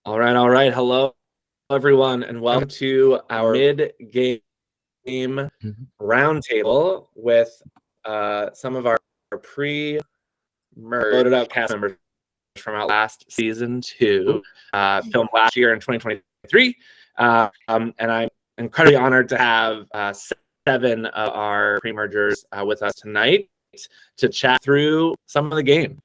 All right. Hello, everyone, and welcome to our mid-game roundtable with some of our pre-merged voted out cast members from Outlast Season 2, filmed last year in 2023. And I'm incredibly honored to have 7 of our pre-mergers with us tonight to chat through some of the game.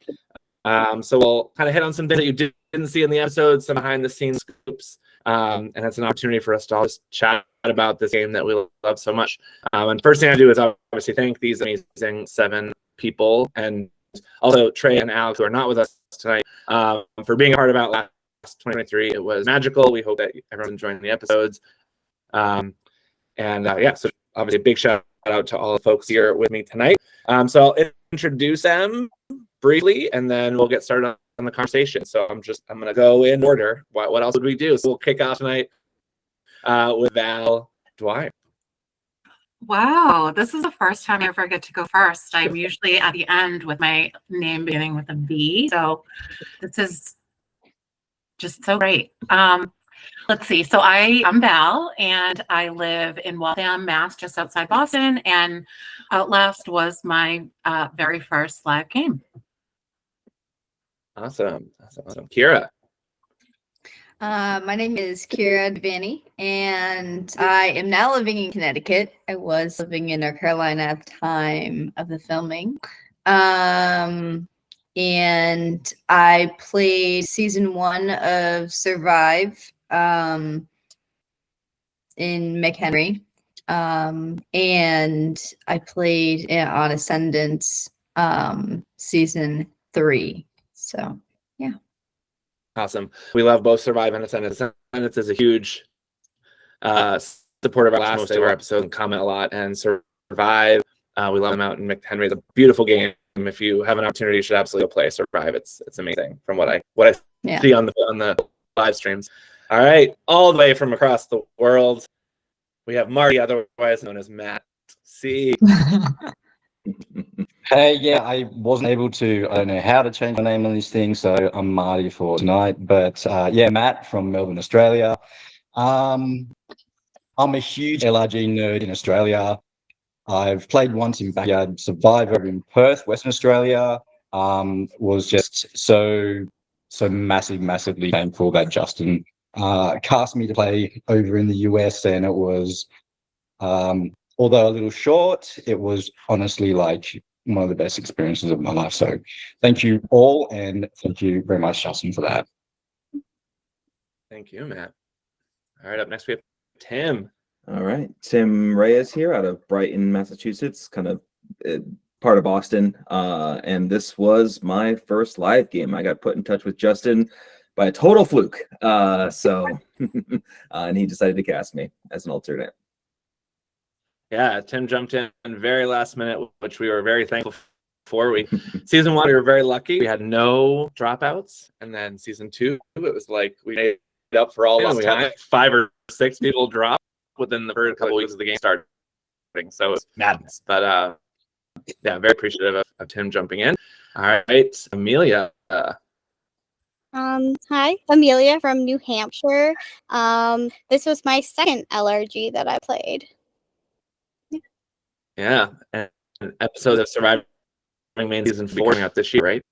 So we'll kind of hit on some things that you didn't see in the episode, some behind-the-scenes scoops, and it's an opportunity for us to all just chat about this game that we love so much. And first thing I do is obviously thank these amazing 7 people, and also Trey and Alex, who are not with us tonight, for being a part of Outlast 2023. It was magical. We hope that everyone's enjoying the episodes. So obviously a big shout out to all the folks here with me tonight. So I'll introduce them briefly, and then we'll get started on the conversation. So I'm going to go in order. What else would we do? So we'll kick off tonight with Val Dwyer. Wow, this is the first time I ever get to go first. I'm usually at the end with my name beginning with a V. So this is just so great. Let's see. So I'm Val, and I live in Waltham, Mass, just outside Boston. And Outlast was my very first live game. Awesome. Ciara. My name is Ciara Devaney, and I am now living in Connecticut. I was living in North Carolina at the time of the filming. And I played season 1 of Survive in McHenry. And I played on Ascendance season 3. So, yeah. Awesome. We love both Survive and Ascendance. Ascendance is a huge supporter of our last of our episodes and comment a lot. And Survive, we love them out in McHenry. It's a beautiful game. If you have an opportunity, you should absolutely go play Survive. It's amazing from what I see on the live streams. All right, all the way from across the world, we have Marty, otherwise known as Matt C. Hey, yeah, I wasn't able to, I don't know how to change my name on these things, so I'm Marty for tonight. But Matt from Melbourne, Australia. I'm a huge LRG nerd in Australia. I've played once in Backyard Survivor in Perth, Western Australia. Was just so massively thankful that Justin cast me to play over in the US, and it was, although a little short, it was honestly like one of the best experiences of my life. So thank you all, and thank you very much, Justin, for that. Thank you, Matt. All right, up next we have Tim. All right, Tim Reyes here out of Brighton, Massachusetts, kind of part of Boston. And this was my first live game. I got put in touch with Justin by a total fluke. And he decided to cast me as an alternate. Yeah, Tim jumped in very last minute, which we were very thankful for. Season 1, we were very lucky. We had no dropouts, and then season 2, it was like we made up for all lost time. We had 5 or 6 people drop within the first couple weeks of the game starting, so it was madness. But very appreciative of Tim jumping in. All right, Amelia. Hi, Amelia from New Hampshire. This was my second LRG that I played. Yeah, and episode of Surviving Maine season 4 coming out this year, right?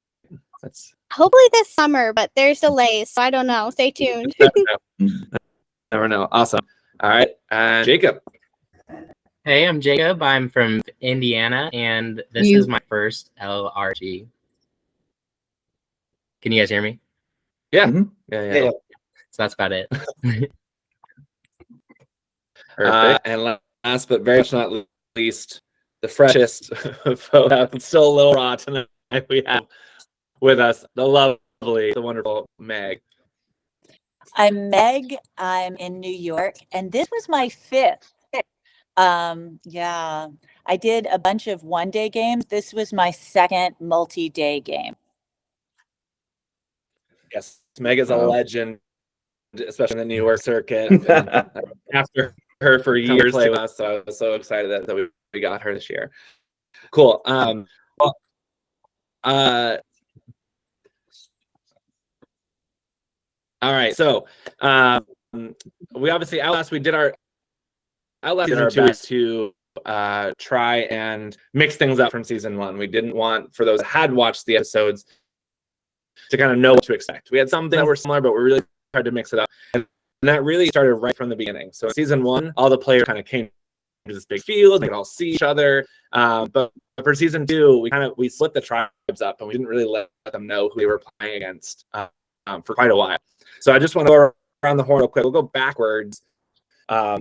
That's hopefully this summer, but there's delays, so I don't know. Stay tuned. Never know. Awesome. All right, and Jacob. Hey, I'm Jacob. I'm from Indiana, and this is my first LRG. Can you guys hear me? Yeah. Mm-hmm. Yeah. So that's about it. Perfect. And last but very much not least, the freshest photo, still a little raw tonight, we have with us the lovely, the wonderful Meg. I'm Meg. I'm in New York, and this was my 5th. I did a bunch of one-day games. This was my 2nd multi-day game. Yes, Meg is a legend, especially in the New York circuit. After her for years with us, so I was so excited that we got her this year. Cool. All All right, so we obviously Outlast. We did our best to try and mix things up from season 1. We didn't want, for those that had watched the episodes, to kind of know what to expect. We had some things that were similar, but we really tried to mix it up, and that really started right from the beginning. So in season 1, all the players kind of came to this big field, they could all see each other. But for season 2, we split the tribes up, and we didn't really let them know who they were playing against for quite a while. So I just want to go around the horn real quick. We'll go backwards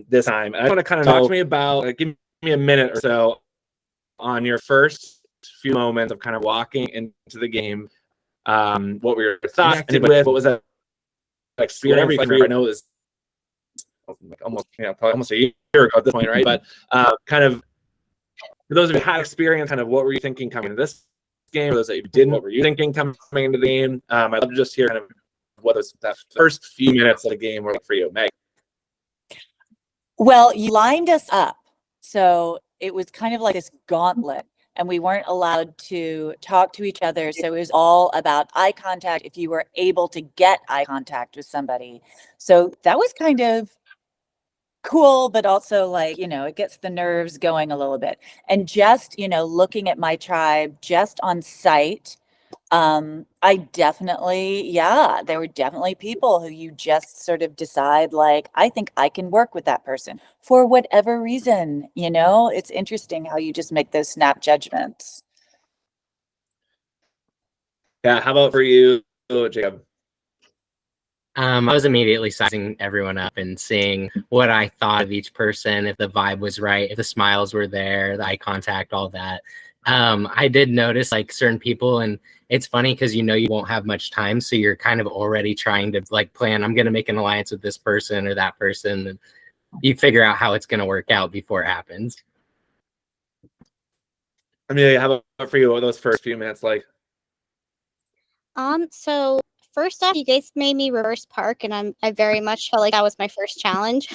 this time. And I want to kind of talk to me about, give me a minute or so on your first few moments of kind of walking into the game. What were your thoughts? What was that experience like for you? I know it was like almost a year ago at this point, right? But kind of for those of you who had experience, kind of what were you thinking coming into this game? For those that you didn't, what were you thinking coming into the game? I'd love to just hear kind of what those that first few minutes of the game were like for you, Meg. Well, you lined us up. So it was kind of like this gauntlet, and we weren't allowed to talk to each other. So it was all about eye contact, if you were able to get eye contact with somebody. So that was kind of cool, but also like, it gets the nerves going a little bit. And just, looking at my tribe just on sight, I definitely, there were definitely people who you just sort of decide, like, I think I can work with that person for whatever reason. It's interesting how you just make those snap judgments. Yeah, how about for you, Jacob? I was immediately sizing everyone up and seeing what I thought of each person, if the vibe was right, if the smiles were there, the eye contact, all that. I did notice like certain people, and it's funny because you won't have much time, so you're kind of already trying to like plan, I'm going to make an alliance with this person or that person, and you figure out how it's going to work out before it happens. Amelia, how about for you? What were those first few minutes like? So first off, you guys made me reverse park, and I very much felt like that was my first challenge.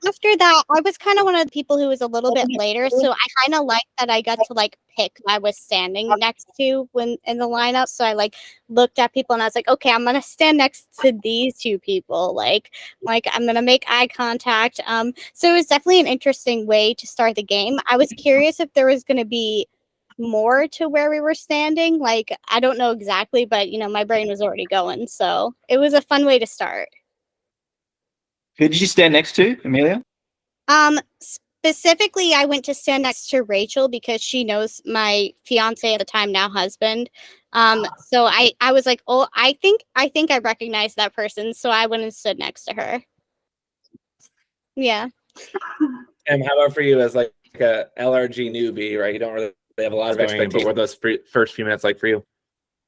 After that, I was kind of one of the people who was a little bit later, so I kind of liked that I got to like pick who I was standing next to when in the lineup. So I like looked at people and I was like, okay, I'm gonna stand next to these two people. Like I'm gonna make eye contact. So it was definitely an interesting way to start the game. I was curious if there was gonna be more to where we were standing. Like I don't know exactly, but my brain was already going, so it was a fun way to start. Who did you stand next to, Amelia? Specifically, I went to stand next to Rachel because she knows my fiance at the time, now husband. So I was like, oh, I think I recognize that person, so I went and stood next to her. Yeah. And how about for you as like a LRG newbie, right? You don't really have a lot of expectations. What were those first few minutes like for you?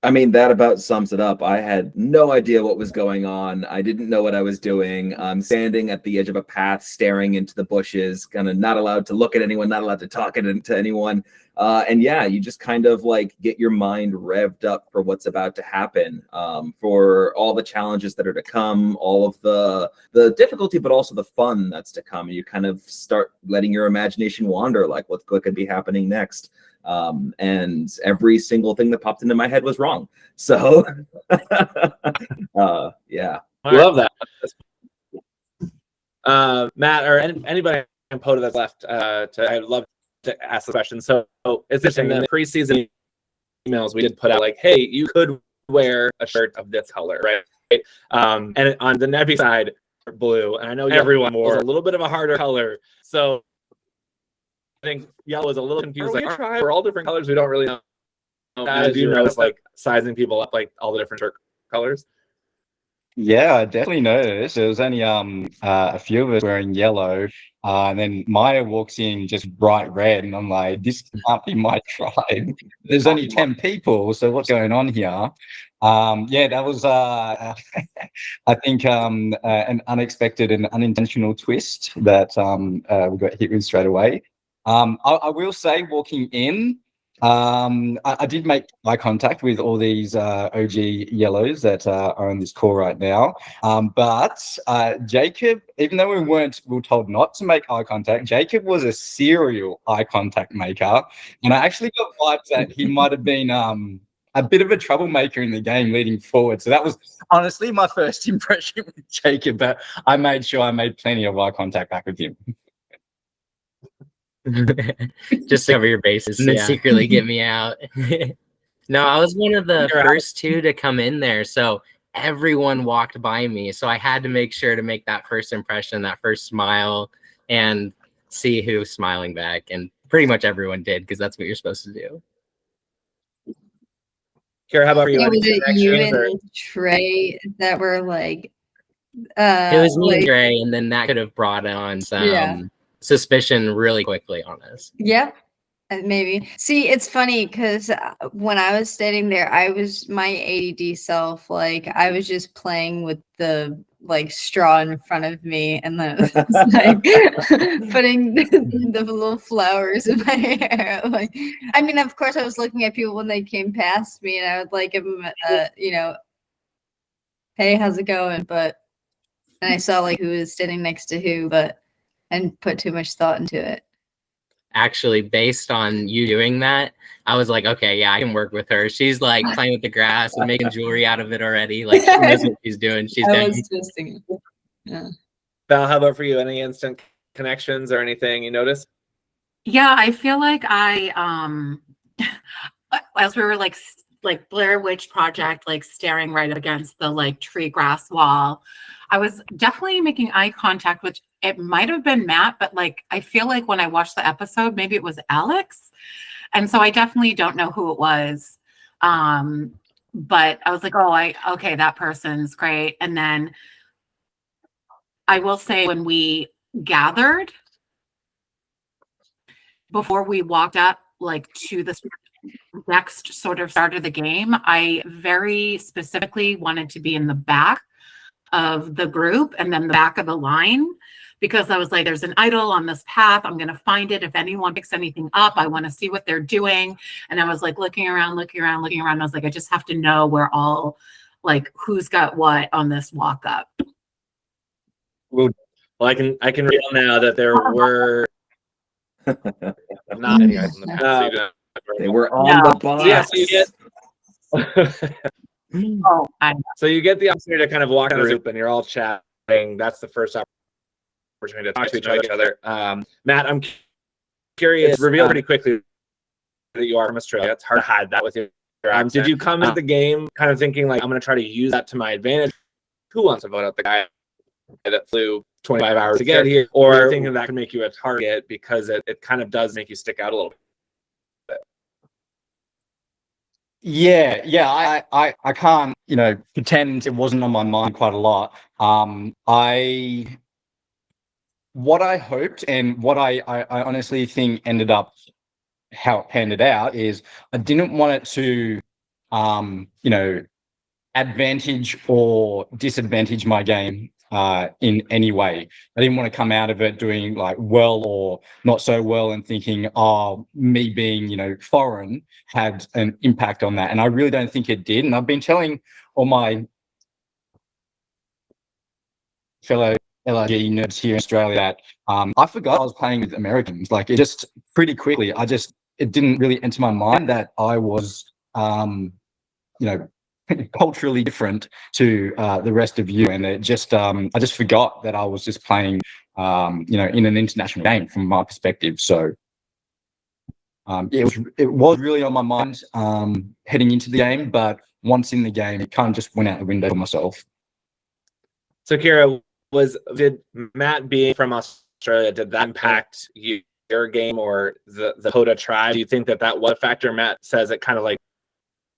I mean, that about sums it up. I had no idea what was going on. I didn't know what I was doing. I'm standing at the edge of a path, staring into the bushes, kind of not allowed to look at anyone, not allowed to talk to anyone. And yeah, you just kind of like get your mind revved up for what's about to happen, for all the challenges that are to come, all of the difficulty, but also the fun that's to come. You kind of start letting your imagination wander, like what could be happening next. And every single thing that popped into my head was wrong. So, yeah. Love that. Matt or anybody in POTA that's left, I'd love to ask the question. So, is this in the preseason emails we did put out, like, hey, you could wear a shirt of this color, right? And on the Nebby side, blue, and I know everyone wore a little bit of a harder color, so I think yellow was a little confused. Like, we're all different colors. We don't really know. As you notice, like sizing people up, like all the different shirt colors. Yeah, I definitely noticed. There was only a few of us wearing yellow, and then Maya walks in just bright red, and I'm like, this can't be my tribe. There's only 10 people, so what's going on here? Yeah, that was I think an unexpected and unintentional twist that we got hit with straight away. I will say, walking in, I did make eye contact with all these OG yellows that are on this call right now. But Jacob, even though we were told not to make eye contact, Jacob was a serial eye contact maker. And I actually got vibes that he might have been a bit of a troublemaker in the game leading forward. So that was honestly my first impression with Jacob, but I made sure I made plenty of eye contact back with him. Just to cover your bases and then Yeah. secretly get me out. No, I was one of the first two to come in there, so everyone walked by me. So I had to make sure to make that first impression, that first smile, and see who was smiling back. And pretty much everyone did, because that's what you're supposed to do. Ciara, how about you? Was Any it you connections or- and Trey that were like It was me like, and Trey, and then that could have brought on some Yeah. suspicion really quickly on us. Yep. Maybe. See, it's funny because when I was standing there, I was my ADD self. Like I was just playing with the like straw in front of me, and then it was, like putting the little flowers in my hair. Like, I mean, of course, I was looking at people when they came past me, and I would like give them, you know, hey, how's it going? But and I saw like who was standing next to who, but I didn't put too much thought into it. Actually, based on you doing that, I was like, okay, yeah, I can work with her. She's like playing with the grass and making jewelry out of it already. Like she knows what she's doing. She's I doing. was twisting it. Yeah. Val, how about for you? Any instant connections or anything you noticed? Yeah, I feel like as we were like Blair Witch Project, like staring right against the like tree grass wall, I was definitely making eye contact, which it might have been Matt, but like I feel like when I watched the episode, maybe it was Alex. And so I definitely don't know who it was. But I was like, oh, okay, that person's great. And then I will say when we gathered before we walked up like to the next sort of start of the game, I very specifically wanted to be in the back of the group and then the back of the line, because I was like, there's an idol on this path. I'm going to find it. If anyone picks anything up, I want to see what they're doing. And I was like looking around. I was like, I just have to know where all, like, who's got what on this walk up. Well, I can reveal now that there were not any guys in the past. So you don't- They were on No. the box. Yeah, so you get Oh, I know. so you get the opportunity to kind of walk in the group and you're all chatting. That's the first opportunity to talk to each other. Matt, I'm curious, reveal pretty quickly that you are from Australia. It's hard to hide that with your accent. Did you come into the game kind of thinking like, I'm going to try to use that to my advantage? Who wants to vote out the guy that flew 25 hours to get here? Or are you thinking that can make you a target because it kind of does make you stick out a little bit? Yeah. I can't, pretend it wasn't on my mind quite a lot. What I hoped and what I honestly think ended up how it panned out is I didn't want it to, advantage or disadvantage my game in any way. I didn't want to come out of it doing like well or not so well and thinking, oh, me being, foreign had an impact on that. And I really don't think it did. And I've been telling all my fellow LRG nerds here in Australia that I forgot I was playing with Americans. Like it just pretty quickly, it didn't really enter my mind that I was, culturally different to the rest of you, and it just I just forgot that I was just playing in an international game from my perspective. So it was really on my mind heading into the game, but once in the game it kind of just went out the window for myself. So Ciara, did Matt being from Australia, did that impact your game or the Hoda tribe? Do you think that was a factor? Matt says it kind of like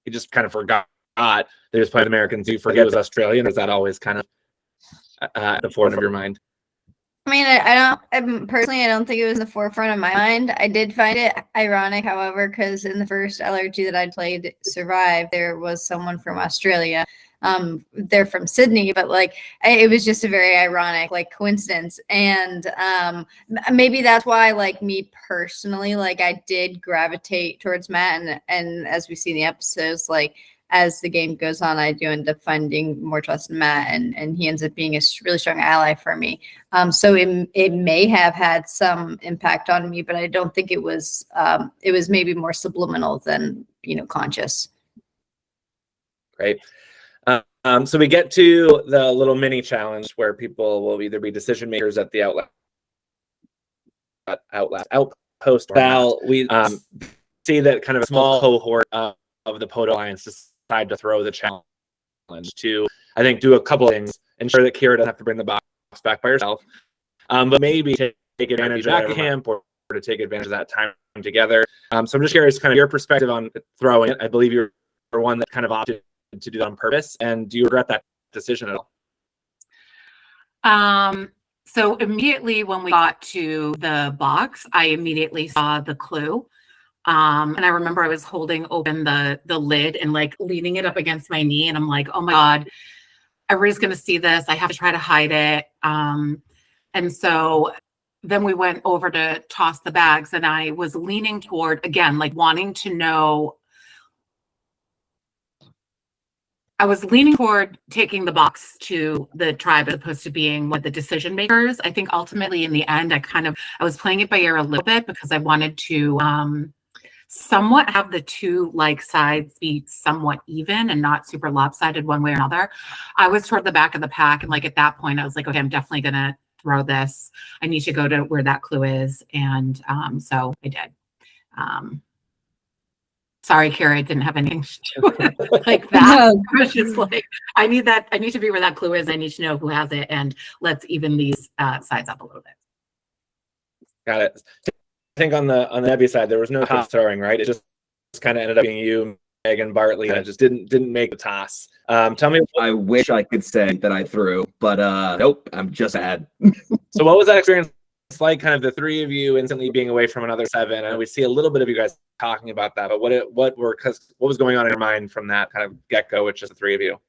he just kind of forgot they just played Americans. Do you forget it was Australian? Or is that always kind of at the forefront of your mind? I mean, I don't think it was in the forefront of my mind. I did find it ironic, however, because in the first LRG that I played, Survive, there was someone from Australia. They're from Sydney, but like it was just a very ironic like coincidence. And maybe that's why, like me personally, like I did gravitate towards Matt, and as we see in the episodes, like as the game goes on, I do end up finding more trust in Matt, and he ends up being a really strong ally for me. So it may have had some impact on me, but I don't think it was maybe more subliminal than conscious. Right. So we get to the little mini challenge where people will either be decision makers at the Outlast outpost. Val, we see that kind of a small cohort of the Poto Alliance decide to throw the challenge to, I think, do a couple of things. Ensure that Ciara doesn't have to bring the box back by herself, but maybe take advantage of that camp or to take advantage of that time together. So I'm just curious, kind of your perspective on throwing it. I believe you're one that kind of opted to do that on purpose, and do you regret that decision at all? So immediately when we got to the box, I immediately saw the clue. And I remember I was holding open the lid and like leaning it up against my knee, and I'm like, oh my God, everybody's gonna see this. I have to try to hide it. And so then we went over to toss the bags, and I was leaning toward, again, like wanting to know. I was leaning toward taking the box to the tribe as opposed to being one of the decision makers. I think ultimately in the end, I was playing it by ear a little bit because I wanted to somewhat have the two like sides be somewhat even and not super lopsided one way or another. I was toward the back of the pack, and like at that point I was like, okay, I'm definitely gonna throw this. I need to go to where that clue is. And so I did. Sorry, Ciara, I didn't have anything to do with it like that. No. I was just like, I need to be where that clue is. I need to know who has it, and let's even these sides up a little bit. Got it. I think on the Nebby side, there was no toss throwing, right? It just kind of ended up being you, Meg, and Bartley, and it just didn't make the toss. Tell me. I wish I could say that I threw, but nope, I'm just bad. So what was that experience like, kind of the three of you instantly being away from another seven? And we see a little bit of you guys talking about that, but what was going on in your mind from that kind of get-go with just the three of you?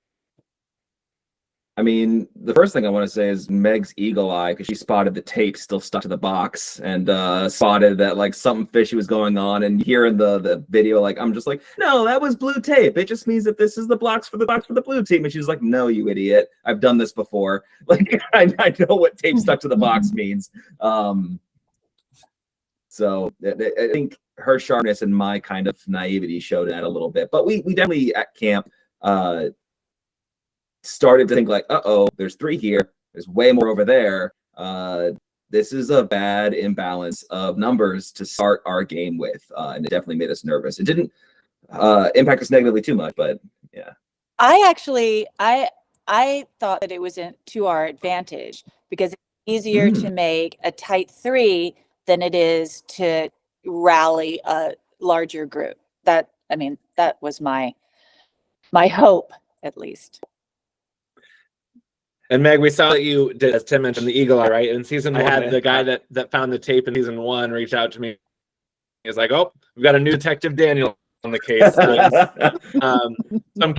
I mean, the first thing I want to say is Meg's eagle eye, because she spotted the tape still stuck to the box, and spotted that like something fishy was going on. And here in the video, like I'm just like, no, that was blue tape. It just means that this is the box for the blue team. And she's like, no, you idiot. I've done this before. Like I know what tape stuck to the box means. So I think her sharpness and my kind of naivety showed that a little bit. But we definitely at camp started to think like, uh-oh, there's three here. There's way more over there. This is a bad imbalance of numbers to start our game with. And it definitely made us nervous. It didn't impact us negatively too much, but yeah. I thought that it was to our advantage because it's easier to make a tight three than it is to rally a larger group. That was my hope, at least. And Meg, we saw that you did, as Tim mentioned, the eagle eye, right? In season one, I had the guy that found the tape in season one reach out to me. He was like, "Oh, we've got a new Detective Daniel on the case." So I'm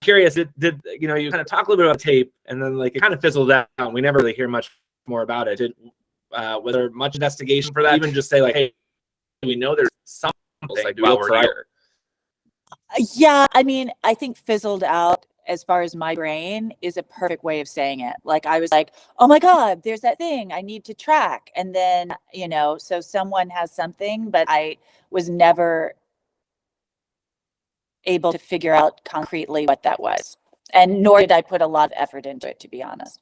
curious, did you kind of talk a little bit about tape, and then like it kind of fizzled out. We never really hear much more about it. Was there much investigation for that? Even just say like, "Hey, we know there's something like while we're here." Yeah, I think fizzled out, as far as my brain, is a perfect way of saying it. Like I was like, oh my God, there's that thing I need to track. And then, so someone has something, but I was never able to figure out concretely what that was. And nor did I put a lot of effort into it, to be honest.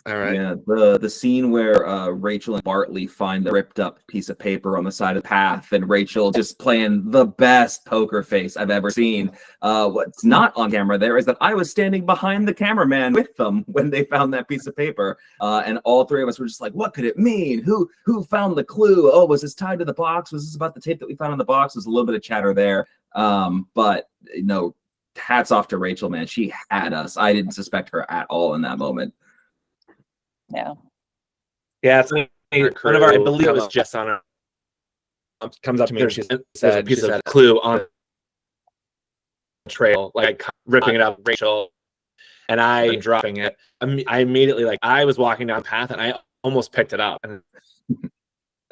All right. Yeah, the scene where Rachel and Bartley find the ripped up piece of paper on the side of the path, and Rachel just playing the best poker face I've ever seen. What's not on camera there is that I was standing behind the cameraman with them when they found that piece of paper, and all three of us were just like, "What could it mean? Who found the clue? Oh, was this tied to the box? Was this about the tape that we found on the box?" There's a little bit of chatter there, but hats off to Rachel, man. She had us. I didn't suspect her at all in that moment. Yeah. It's one of our, I believe it was Jess on her, comes up to me and she said a piece of clue on the trail, like ripping it up, Rachel, and I dropping it. I immediately, I was walking down the path and I almost picked it up, and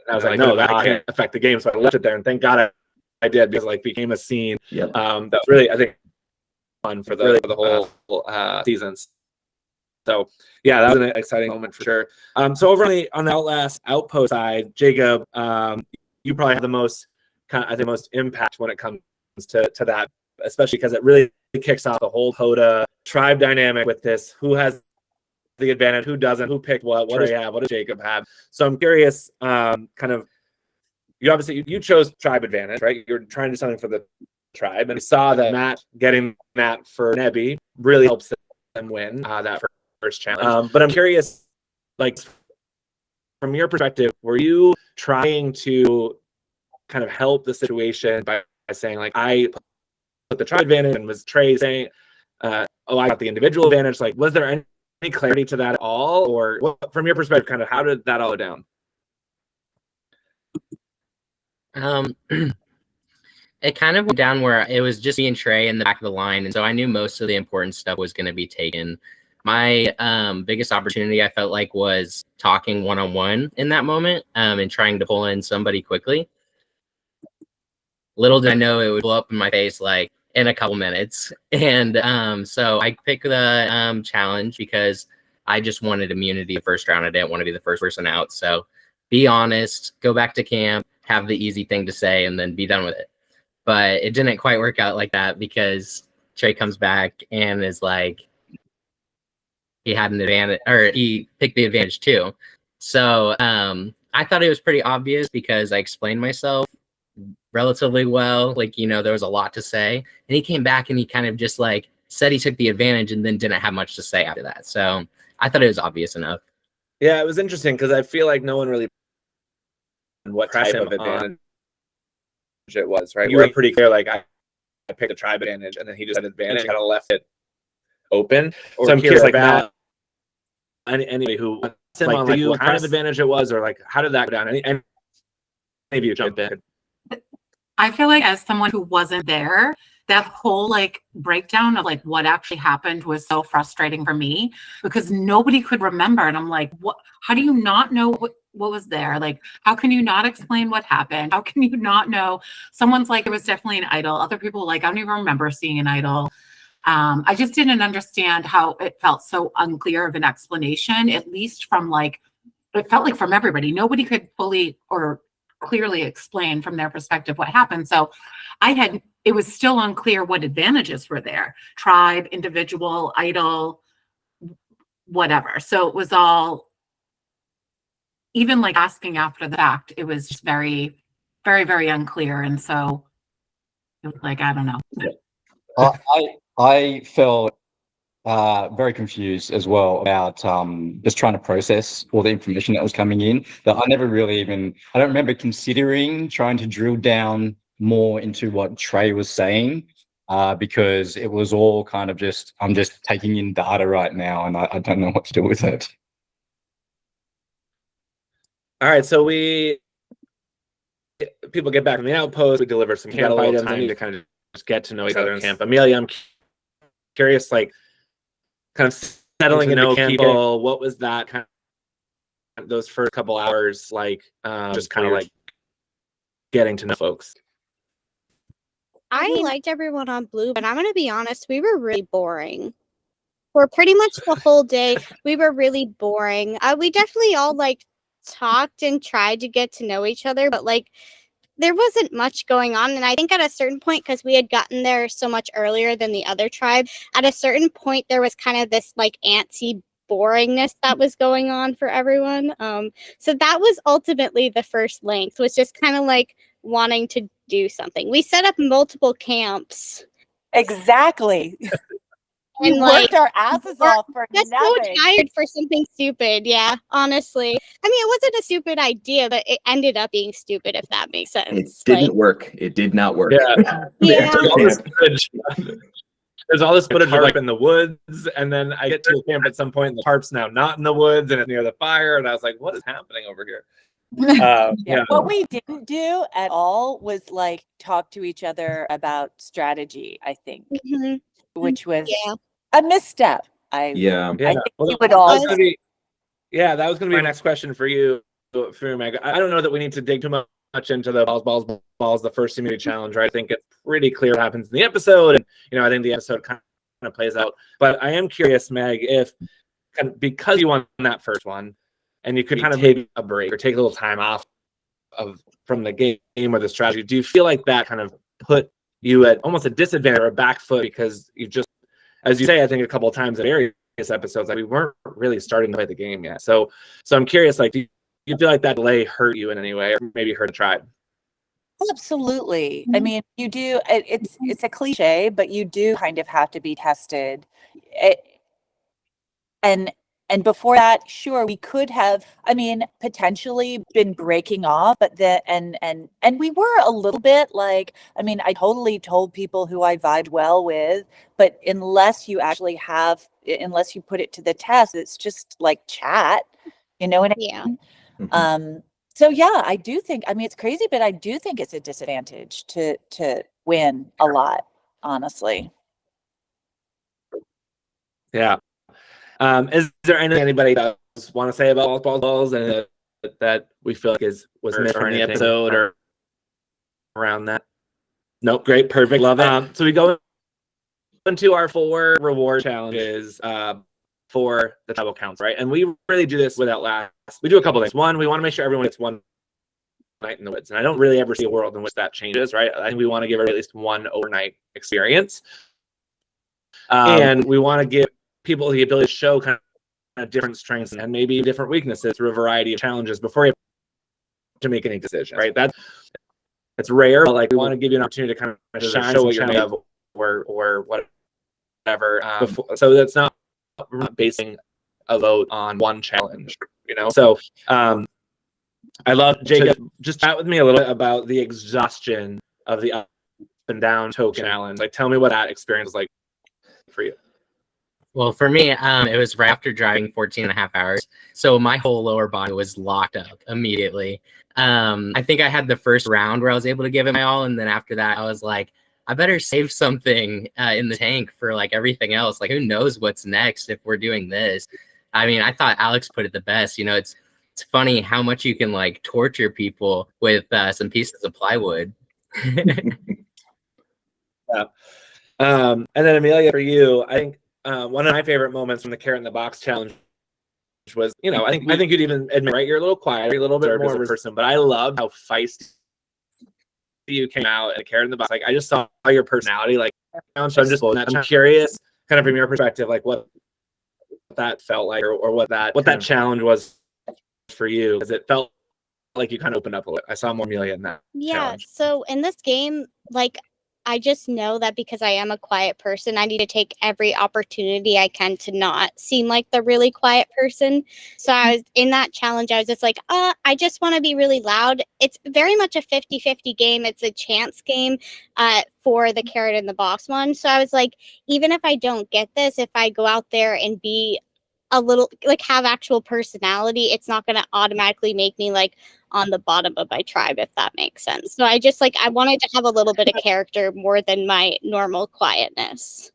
I was like, no, that can't affect the game, so I left it there, and thank God I did, because it became a scene that was really, I think, fun for the whole seasons. So yeah, that was an exciting moment for sure. So over on the Outlast outpost side, Jacob, you probably have the most most impact when it comes to that, especially because it really kicks off the whole Hoda tribe dynamic with this. Who has the advantage? Who doesn't? Who picked what? What does Trey have? What does Jacob have? So I'm curious, kind of, you obviously, you chose tribe advantage, right? You're trying to do something for the tribe, and we saw that Matt getting that for Nebby really helps them win that first challenge. But I'm curious, like, from your perspective, were you trying to kind of help the situation by saying, like, I put the tribe advantage, and was Trey saying, oh, I got the individual advantage? Like, was there any clarity to that at all? Or what, from your perspective, kind of how did that all go down? It kind of went down where it was just me and Trey in the back of the line, and so I knew most of the important stuff was going to be taken. My biggest opportunity, I felt like, was talking one-on-one in that moment, and trying to pull in somebody quickly. Little did I know it would blow up in my face like in a couple minutes. And so I picked the challenge because I just wanted immunity the first round. I didn't want to be the first person out. So be honest, go back to camp, have the easy thing to say, and then be done with it. But it didn't quite work out like that, because Trey comes back and is like, he had an advantage, or he picked the advantage too. So I thought it was pretty obvious because I explained myself relatively well. Like, you know, there was a lot to say, and he came back and he kind of just like said he took the advantage and then didn't have much to say after that. So I thought it was obvious enough. Yeah, it was interesting because I feel like no one really what type of advantage it was, right? You were pretty clear, like, I picked a tribe advantage, and then he just had advantage, kind of left it open. So I'm curious, like, Matt, anybody who like, on, like, what kind of advantage it was, or like, how did that go down? Any of you jump in? I feel like, as someone who wasn't there, that whole like breakdown of like what actually happened was so frustrating for me, because nobody could remember. And I'm like, what? How do you not know what was there? Like, how can you not explain what happened? How can you not know? Someone's like, it was definitely an idol. Other people were like, I don't even remember seeing an idol. I just didn't understand how it felt so unclear of an explanation, at least from like, it felt like from everybody. Nobody could fully or clearly explain from their perspective what happened. So it was still unclear what advantages were there: tribe, individual, idol, whatever. So it was all, even like asking after the fact, it was just very, very, very unclear. And so it was like, I don't know. I felt very confused as well about just trying to process all the information that was coming in, that I never really I don't remember considering trying to drill down more into what Trey was saying, because it was all kind of just, I'm just taking in data right now, and I don't know what to do with it. All right, so people get back from the outpost, we deliver some camp items. I need to kind of just get to know each other in camp. Amelia, I'm curious, like, kind of settling into camp, what was that kind of, those first couple hours like, just kind of like getting to know folks? I liked everyone on Blue, but I'm going to be honest, we were really boring. For pretty much the whole day, we were really boring. We definitely all like talked and tried to get to know each other, but like there wasn't much going on. And I think at a certain point, because we had gotten there so much earlier than the other tribe, at a certain point there was kind of this like antsy boringness that was going on for everyone. So that was ultimately the first length, was just kind of like wanting to do something. We set up multiple camps. Exactly. We And worked like our asses off for just nothing. so tired for something stupid. Yeah, honestly. I mean, it wasn't a stupid idea, but it ended up being stupid, if that makes sense. It didn't work. It did not work. Yeah. Yeah. There's all this footage of like in the woods, and then I get to a camp at some point, and the tarp's now not in the woods, and it's near the fire, and I was like, what is happening over here? Yeah. What we didn't do at all was like talk to each other about strategy, I think, which was a misstep. I think we would all. That was going to be my next question for you, Meg. I don't know that we need to dig too much into the balls, the first immunity challenge, right? I think it's pretty clear what happens in the episode, and you know, I think the episode kind of plays out. But I am curious, Meg, if because you won that first one, and you could kind of take a break or take a little time off from the game or the strategy, do you feel like that kind of put you at almost a disadvantage or a back foot because you just, as you say, I think a couple of times in various episodes, like we weren't really starting to play the game yet. So I'm curious, like, do you feel like that delay hurt you in any way, or maybe hurt the tribe? Absolutely. I mean, you do. It's a cliche, but you do kind of have to be tested. It, and before that, sure, we could have, I mean, potentially been breaking off, but and we were a little bit like, I mean, I totally told people who I vibed well with, but unless you put it to the test, it's just like chat, you know what I Yeah. mean? Mhm. So yeah, I do think, I mean, it's crazy, but I do think it's a disadvantage to win a lot, honestly. Yeah. Is there anybody that want to say about balls and that we feel like was missed from the episode or around that? Nope. Great. Perfect. Love it. So we go into our 4 reward challenges for the tribal council, right? And we really do this with Outlast. We do a couple things. One, we want to make sure everyone gets one night in the woods, and I don't really ever see a world in which that changes, right? I think we want to give at least one overnight experience, and we want to give people the ability to show kind of different strengths and maybe different weaknesses through a variety of challenges before you have to make any decisions, right? That's rare, but like we want to give you an opportunity to kind of shine, show what you're made of, or whatever. So that's not, we're not basing a vote on one challenge, you know. So I love, Jacob, just chat with me a little bit about the exhaustion of the up and down token challenge. Like, tell me what that experience was like for you. Well, for me, it was right after driving 14 and a half hours. So my whole lower body was locked up immediately. I think I had the first round where I was able to give it my all. And then after that, I was like, I better save something in the tank for like everything else. Like, who knows what's next if we're doing this? I mean, I thought Alex put it the best. You know, it's funny how much you can like torture people with some pieces of plywood. Yeah. And then Amelia, for you, I think one of my favorite moments from the Carrot in the Box challenge was, you know, I think you'd even admit, right, you're a little quiet, you're a little bit more of a person, but I loved how feisty you came out at Carrot in the Box. Like, I just saw your personality, like, so I'm curious, kind of from your perspective, like what that felt like, or what that challenge was for you, because it felt like you kind of opened up a little. I saw more Amelia in that challenge. So in this game, like, I just know that because I am a quiet person, I need to take every opportunity I can to not seem like the really quiet person. So I was in that challenge, I was just like, I just want to be really loud. It's very much a 50-50 game. It's a chance game for the Carrot in the Box one. So I was like, even if I don't get this, if I go out there and be a little, like, have actual personality, it's not going to automatically make me like on the bottom of my tribe, if that makes sense. So I just like, I wanted to have a little bit of character more than my normal quietness.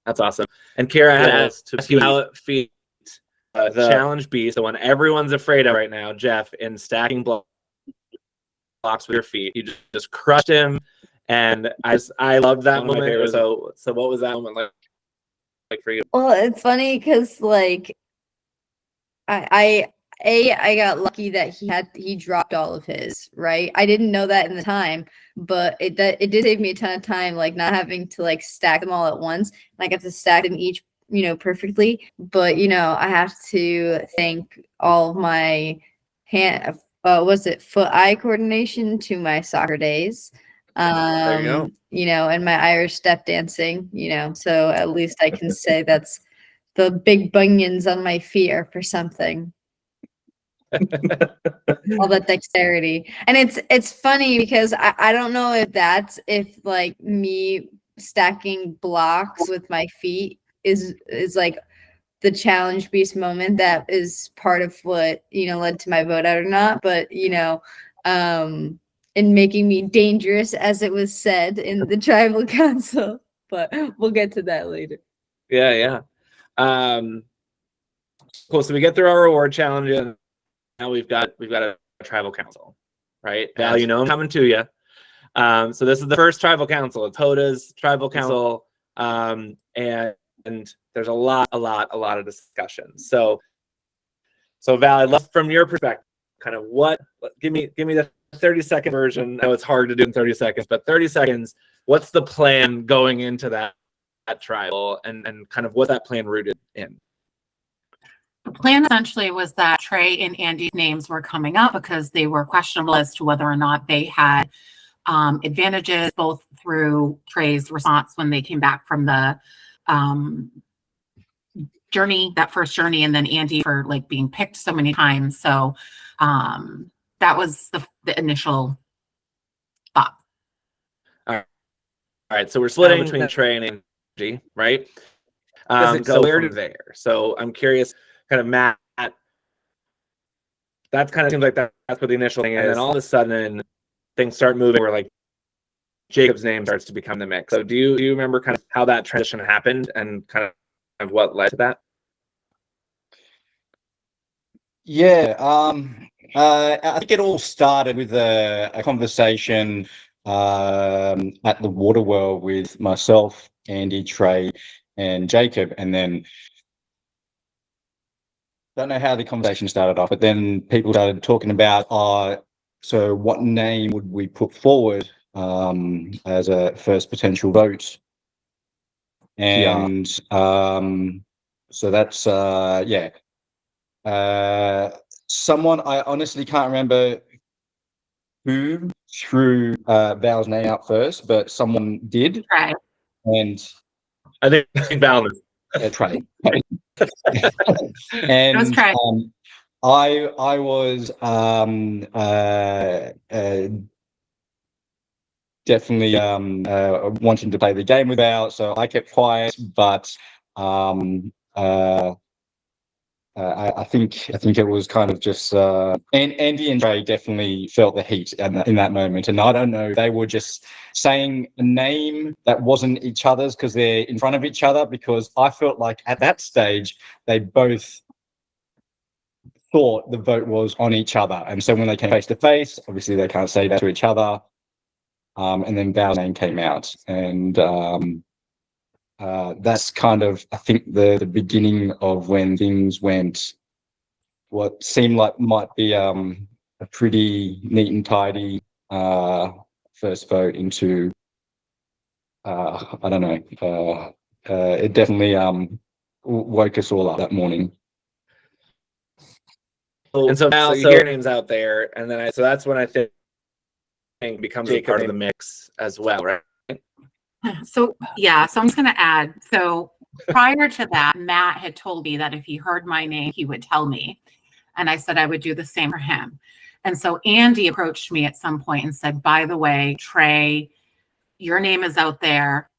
That's awesome. And Ciara had asked to ask you how it feels, the challenge beast, the one everyone's afraid of right now, Jeff, in stacking blocks with your feet. You just crushed him, and I love that moment. So what was that moment like for you? Well, it's funny because like I got lucky that he dropped all of his, right? I didn't know that in the time, but it did save me a ton of time, like not having to like stack them all at once. And I got to stack them each, you know, perfectly. But you know, I have to thank all of my foot-eye coordination to my soccer days. There you go. You know, and my Irish step dancing, you know, so at least I can say that's the big bunions on my feet are for something. All that dexterity. And it's funny because I don't know if like me stacking blocks with my feet is like the challenge beast moment that is part of what, you know, led to my vote out or not. But you know, in making me dangerous, as it was said in the tribal council. But we'll get to that later. Yeah. Cool. So we get through our reward challenge, and now we've got a tribal council, right? Val, you know I'm coming to you. So this is the first tribal council. It's Hoda's tribal council, and there's a lot of discussions. So Val, I'd love from your perspective, kind of give me the 30-second version. I know it's hard to do in 30 seconds, but 30 seconds, what's the plan going into that tribal, and kind of what that plan rooted in? The plan essentially was that Trey and Andy's names were coming up because they were questionable as to whether or not they had advantages, both through Trey's response when they came back from the journey, that first journey, and then Andy for like being picked so many times. So that was the initial thought. All right. So we're splitting between Trey and Andy, right? So we're there. So I'm curious, kind of Matt, that kind of seems like that's what the initial thing is. And then all of a sudden things start moving where like Jacob's name starts to become the mix. So do you remember kind of how that transition happened and kind of what led to that? Yeah, I think it all started with a conversation at the water world with myself, Andy, Trey, and Jacob, and then don't know how the conversation started off, but then people started talking about, so what name would we put forward as a first potential vote? And so that's yeah. Someone, I honestly can't remember who threw Val's name out first, but someone did. Right. And I think Val is. Trey. It And was Trey. I was definitely wanting to play the game with Val, so I kept quiet, but I think it was kind of just and Andy and Trey definitely felt the heat in that moment, and I don't know, they were just saying a name that wasn't each other's because they're in front of each other, because I felt like at that stage they both thought the vote was on each other, and so when they came face to face, obviously they can't say that to each other, and then Val's name came out, and that's kind of, I think, the beginning of when things went what seemed like might be a pretty neat and tidy first vote into I don't know. It definitely woke us all up that morning. And so now you hear names out there, and then so that's when I think becomes a part of the mix as well, right? So yeah, so I'm just going to add. So prior to that, Matt had told me that if he heard my name, he would tell me. And I said I would do the same for him. And so Andy approached me at some point and said, by the way, Trey, your name is out there.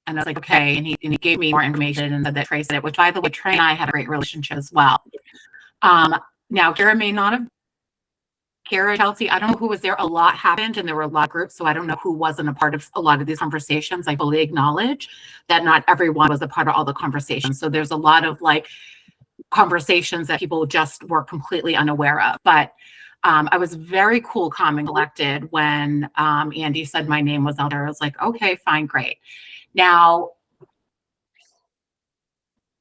And I was like, okay. And he gave me more information and said that Trey said it, which, by the way, Trey and I had a great relationship as well. Now, Ciara may not have, Ciara, Chelsea, I don't know who was there. A lot happened and there were a lot of groups. So I don't know who wasn't a part of a lot of these conversations. I fully acknowledge that not everyone was a part of all the conversations. So there's a lot of like conversations that people just were completely unaware of. But I was very cool, calm, and collected when Andy said my name was out there. I was like, okay, fine, great. Now,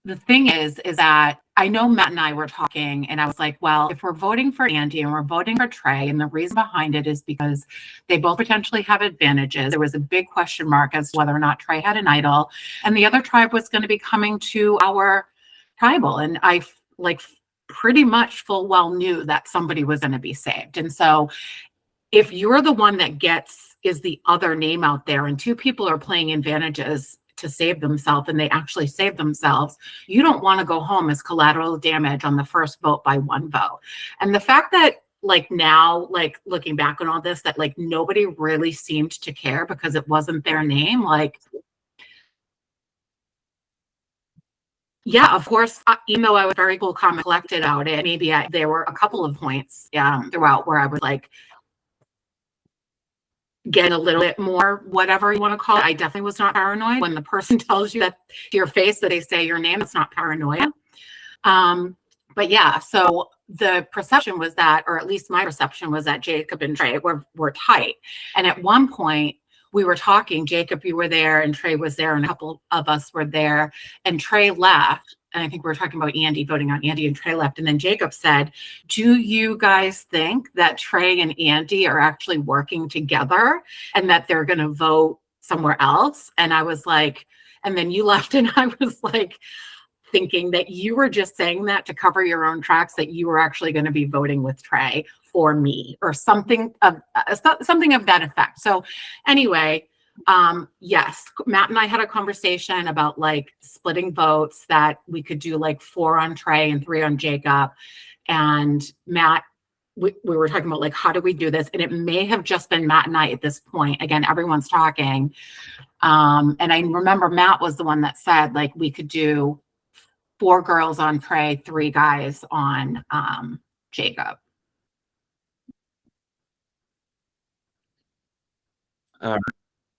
the thing is that I know Matt and I were talking, and I was like, well, if we're voting for Andy and we're voting for Trey, and the reason behind it is because they both potentially have advantages. There was a big question mark as to whether or not Trey had an idol, and the other tribe was going to be coming to our tribal. And I like pretty much full well knew that somebody was going to be saved. And so if you're the one that is the other name out there, and two people are playing advantages to save themselves, and they actually save themselves, you don't want to go home as collateral damage on the first vote by one vote. And the fact that like now, like looking back on all this, that like nobody really seemed to care because it wasn't their name, like, yeah, of course, even though I was very cool, calm, and collected about it, maybe there were a couple of points throughout where I was like, getting a little bit more, whatever you want to call it. I definitely was not paranoid. When the person tells you that to your face that they say your name, it's not paranoia. But yeah, so the perception was that, or at least my perception was that Jacob and Trey were tight. And at one point we were talking, Jacob, you were there and Trey was there and a couple of us were there, and Trey left and I think we were talking about Andy voting on Andy, and Trey left. And then Jacob said, do you guys think that Trey and Andy are actually working together and that they're going to vote somewhere else? And I was like, and then you left, and I was like, thinking that you were just saying that to cover your own tracks, that you were actually going to be voting with Trey for me or something of that effect. So anyway, yes, Matt and I had a conversation about like splitting votes, that we could do like 4 on Trey and 3 on Jacob. And Matt, we were talking about like, how do we do this? And it may have just been Matt and I at this point. Again, everyone's talking. And I remember Matt was the one that said like we could do 4 girls on Trey, 3 guys on Jacob.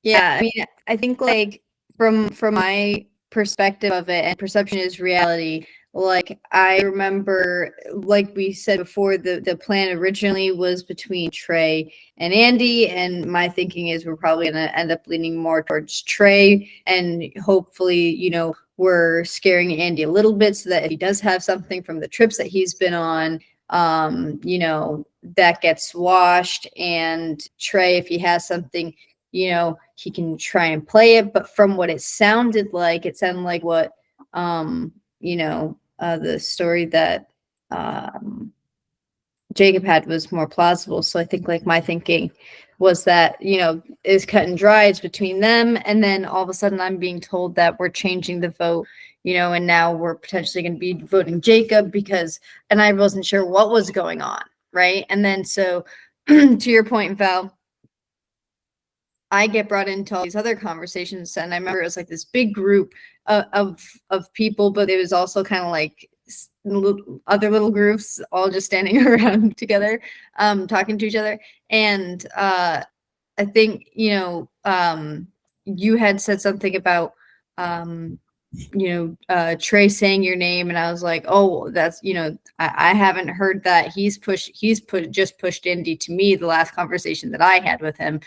Yeah, I mean, I think like from my perspective of it, and perception is reality. Like I remember, like we said before, the plan originally was between Trey and Andy, and my thinking is we're probably gonna end up leaning more towards Trey, and hopefully, you know, we're scaring Andy a little bit so that if he does have something from the trips that he's been on, you know, that gets washed, and Trey, if he has something, you know, he can try and play it. But from what it sounded like what you know, the story that Jacob had was more plausible. So I think like my thinking was that, you know, is cut and dry, it's between them, and then all of a sudden I'm being told that we're changing the vote, you know, and now we're potentially going to be voting Jacob because, and I wasn't sure what was going on, right? And then so to your point, Val, I get brought into all these other conversations, and I remember it was like this big group of people, but it was also kind of like other little groups all just standing around together, talking to each other. And I think, you know, you had said something about you know, Trey saying your name, and I was like, oh, that's, you know, I haven't heard that. Just pushed Indy to me the last conversation that I had with him.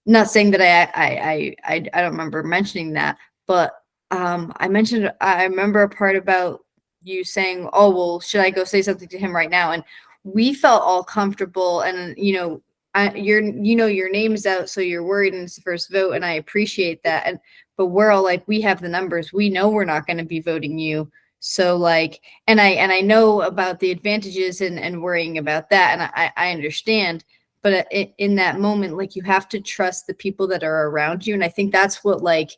Not saying that I don't remember mentioning that, but I remember a part about you saying, oh, well, should I go say something to him right now? And we felt all comfortable, and you know, your name's out, so you're worried, and it's the first vote, and I appreciate that. But we're all like, we have the numbers, we know we're not going to be voting you. So like, and I know about the advantages and worrying about that, and I understand. But in that moment, like, you have to trust the people that are around you, and I think that's what like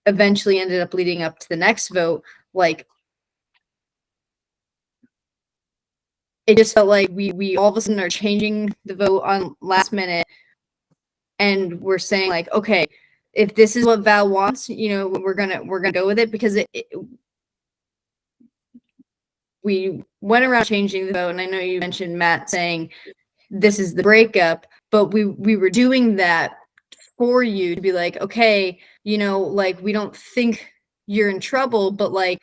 eventually ended up leading up to the next vote. Like, it just felt like we all of a sudden are changing the vote on last minute, and we're saying like, okay, if this is what Val wants, you know, we're gonna go with it, because we went around changing the vote. And I know you mentioned Matt saying this is the breakup, but we were doing that for you to be like, okay, you know, like, we don't think you're in trouble, but like,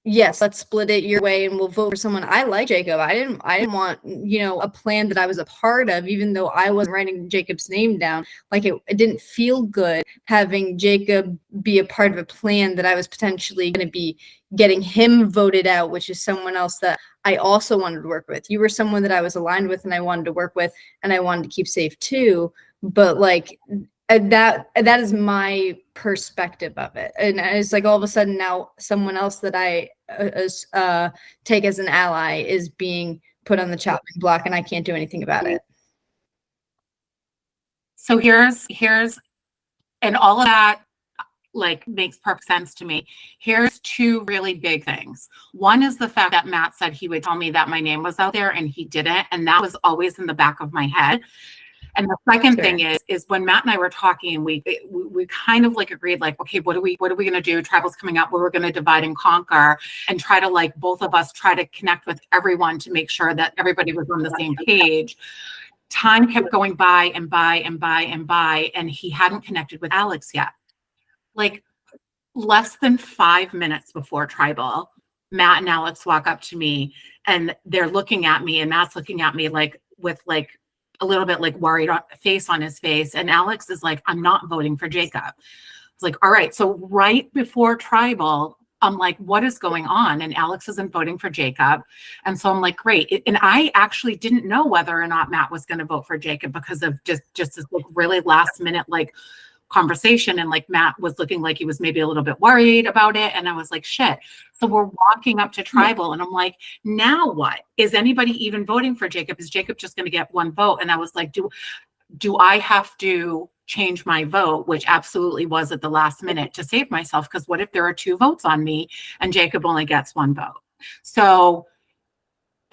yes, let's split it your way and we'll vote for someone. I like Jacob. I didn't want, you know, a plan that I was a part of, even though I wasn't writing Jacob's name down. Like, it didn't feel good having Jacob be a part of a plan that I was potentially going to be getting him voted out, which is someone else that I also wanted to work with. You were someone that I was aligned with and I wanted to work with, and I wanted to keep safe too. But like, that is my perspective of it. And it's like, all of a sudden now someone else that I take as an ally is being put on the chopping block, and I can't do anything about it. So here's and all of that like makes perfect sense to me. Here's 2 really big things. One is the fact that Matt said he would tell me that my name was out there, and he didn't, and that was always in the back of my head. And the second thing is when Matt and I were talking, we kind of like agreed, like, okay, what are we going to do? Tribal's coming up, where we're going to divide and conquer, and try to, like, both of us try to connect with everyone to make sure that everybody was on the same page. Time kept going by and by and by and by, and he hadn't connected with Alex yet. Like, less than 5 minutes before Tribal, Matt and Alex walk up to me, and they're looking at me, and Matt's looking at me like with like a little bit like worried face on his face. And Alex is like, I'm not voting for Jacob. was like, all right. So right before tribal, I'm like, what is going on? And Alex isn't voting for Jacob. And so I'm like, great. And I actually didn't know whether or not Matt was going to vote for Jacob because of just this like really last minute like conversation. And like Matt was looking like he was maybe a little bit worried about it. And I was like, shit. So we're walking up to tribal and I'm like, now what? Is anybody even voting for Jacob? Is Jacob just going to get one vote? And I was like, do I have to change my vote, which absolutely was at the last minute, to save myself? Because what if there are 2 votes on me and Jacob only gets 1 vote? So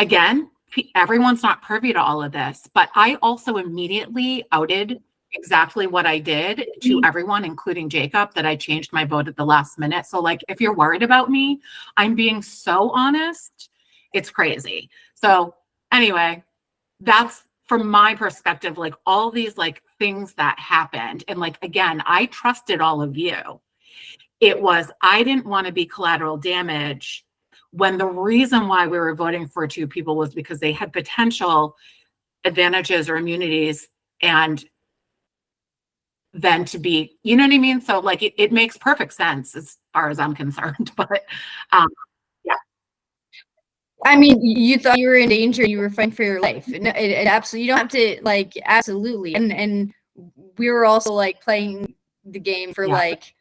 again, everyone's not privy to all of this, but I also immediately outed exactly what I did to everyone, including Jacob, that I changed my vote at the last minute. So like, if you're worried about me, I'm being so honest, it's crazy. So anyway, that's from my perspective, like all these like things that happened. And like, again, I trusted all of you. It was, I didn't want to be collateral damage when the reason why we were voting for 2 people was because they had potential advantages or immunities, and then to be, you know what I mean? So like, it makes perfect sense as far as I'm concerned, but yeah. I mean, you thought you were in danger, you were fighting for your life. No, it absolutely, you don't have to, like, absolutely. And we were also like playing the game for like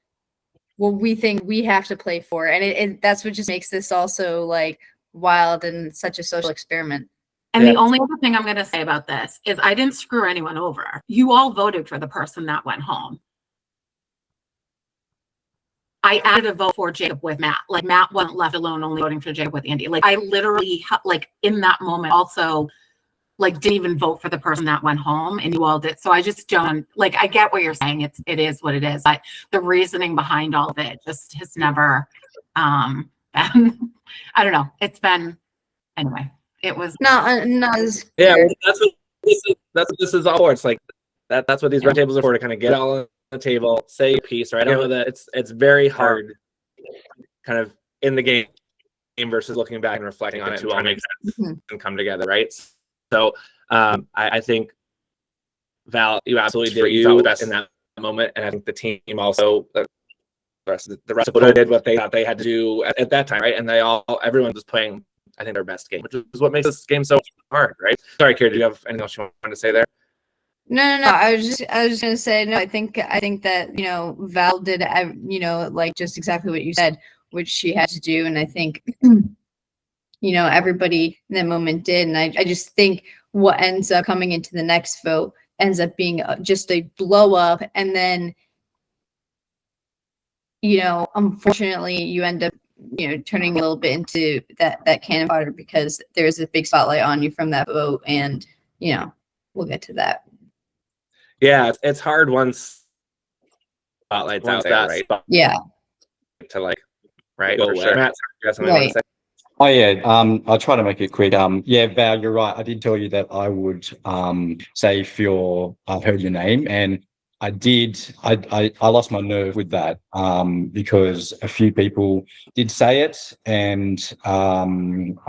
what we think we have to play for. And that's what just makes this also like wild and such a social experiment. And the only other thing I'm going to say about this is I didn't screw anyone over. You all voted for the person that went home. I added a vote for Jacob with Matt. Like Matt wasn't left alone, only voting for Jacob with Andy. Like I literally, like in that moment, also, like didn't even vote for the person that went home, and you all did. So I just don't like. I get what you're saying. It is what it is. But the reasoning behind all of it just has never been. I don't know. It's been anyway. It was not as that's what this is all for. It's like that's what these roundtables are for, to kind of get all on the table, say a piece, right? I know that it's very hard kind of in the game versus looking back and reflecting on it to all make sense and come together, right? So I think Val, you absolutely did what you thought was best in that moment, and I think the team also the rest of the did what they thought they had to do at that time, right? And everyone was playing, I think, their best game, which is what makes this game so hard, right? Sorry, Ciara, do you have anything else you wanted to say there? No. I was just gonna say no. I think that Val did like just exactly what you said, which she had to do, and I think everybody in that moment did, and I just think what ends up coming into the next vote ends up being just a blow up, and then unfortunately you end up turning a little bit into that cannon fodder because there's a big spotlight on you from that vote, and we'll get to that. Yeah, it's hard once spotlight's out there, right? Yeah. To like, right? Go sure. Matt, you got something you want to say? Oh yeah, I'll try to make it quick. Yeah, Val, you're right. I did tell you that I would say if I heard your name, and I did. I lost my nerve with that because a few people did say it, and I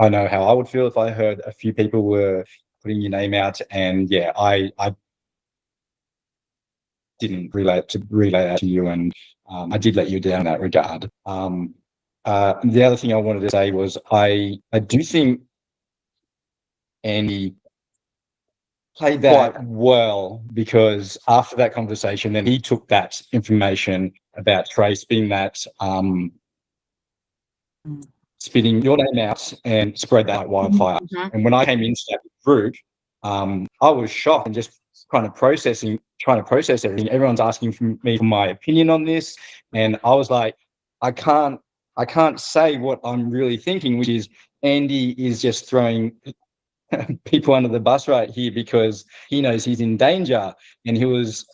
know how I would feel if I heard a few people were putting your name out, and yeah, I didn't relay that to you, and I did let you down in that regard. The other thing I wanted to say was I do think Andy played that quite well, because after that conversation, then he took that information about Trace being that spitting your name out and spread that like wildfire. Mm-hmm. And when I came into that group, I was shocked and just trying to process everything. Everyone's asking me for my opinion on this, and I was like, I can't say what I'm really thinking, which is Andy is just throwing people under the bus right here because he knows he's in danger. And he was,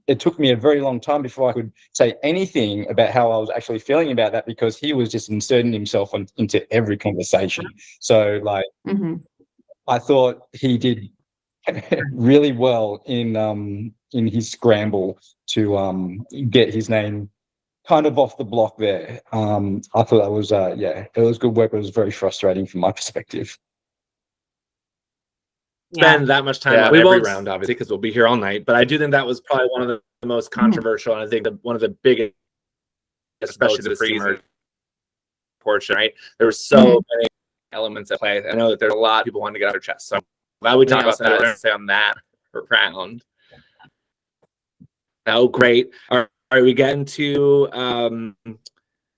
it took me a very long time before I could say anything about how I was actually feeling about that, because he was just inserting himself into every conversation. So like, I thought he did really well in his scramble to get his name kind of off the block there. I thought that was it was good work. It was very frustrating from my perspective. Spend that much time on every round, obviously, because we'll be here all night. But I do think that was probably one of the most controversial, and I think one of the biggest especially the pre-merge portion, right? There were so many elements at play. I know that there's a lot of people wanting to get out of their chest. So glad we talked about that. Let's say on that round. Oh, great. All right, we get into the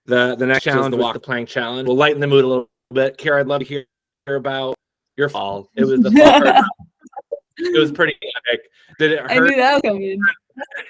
next challenge, the walk the plank challenge. We'll lighten the mood a little bit. Ciara, I'd love to hear about your fall. It was the fall. It was pretty epic. Did it hurt? I knew that was coming.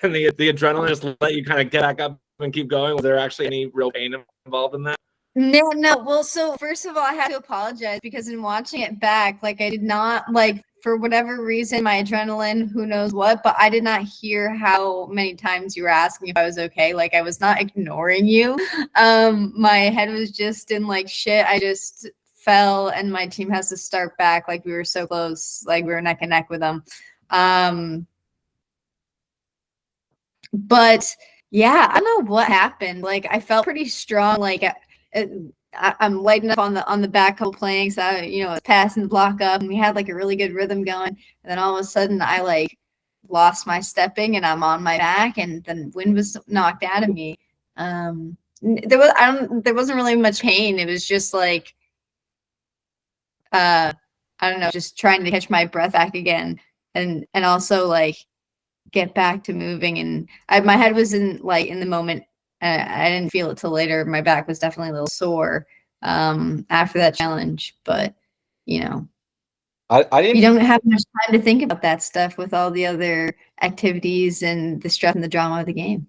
And the adrenaline just let you kind of get back up and keep going? Was there actually any real pain involved in that? No. Well, so first of all, I have to apologize because in watching it back, like I did not like for whatever reason my adrenaline, who knows what, but I did not hear how many times you were asking if I was okay. Like I was not ignoring you. My head was just in like shit. I just fell and my team has to start back. Like we were so close, like we were neck and neck with them. But yeah, I don't know what happened. Like I felt pretty strong. Like I'm lighting up on the back couple planks. I was passing the block up, and we had like a really good rhythm going. And then all of a sudden, I like lost my stepping, and I'm on my back, and then wind was knocked out of me. There wasn't really much pain. It was just like I don't know, just trying to catch my breath back again, and also like get back to moving. And my head was in the moment. I didn't feel it till later. My back was definitely a little sore after that challenge, but I didn't. you don't have much time to think about that stuff with all the other activities and the stress and the drama of the game.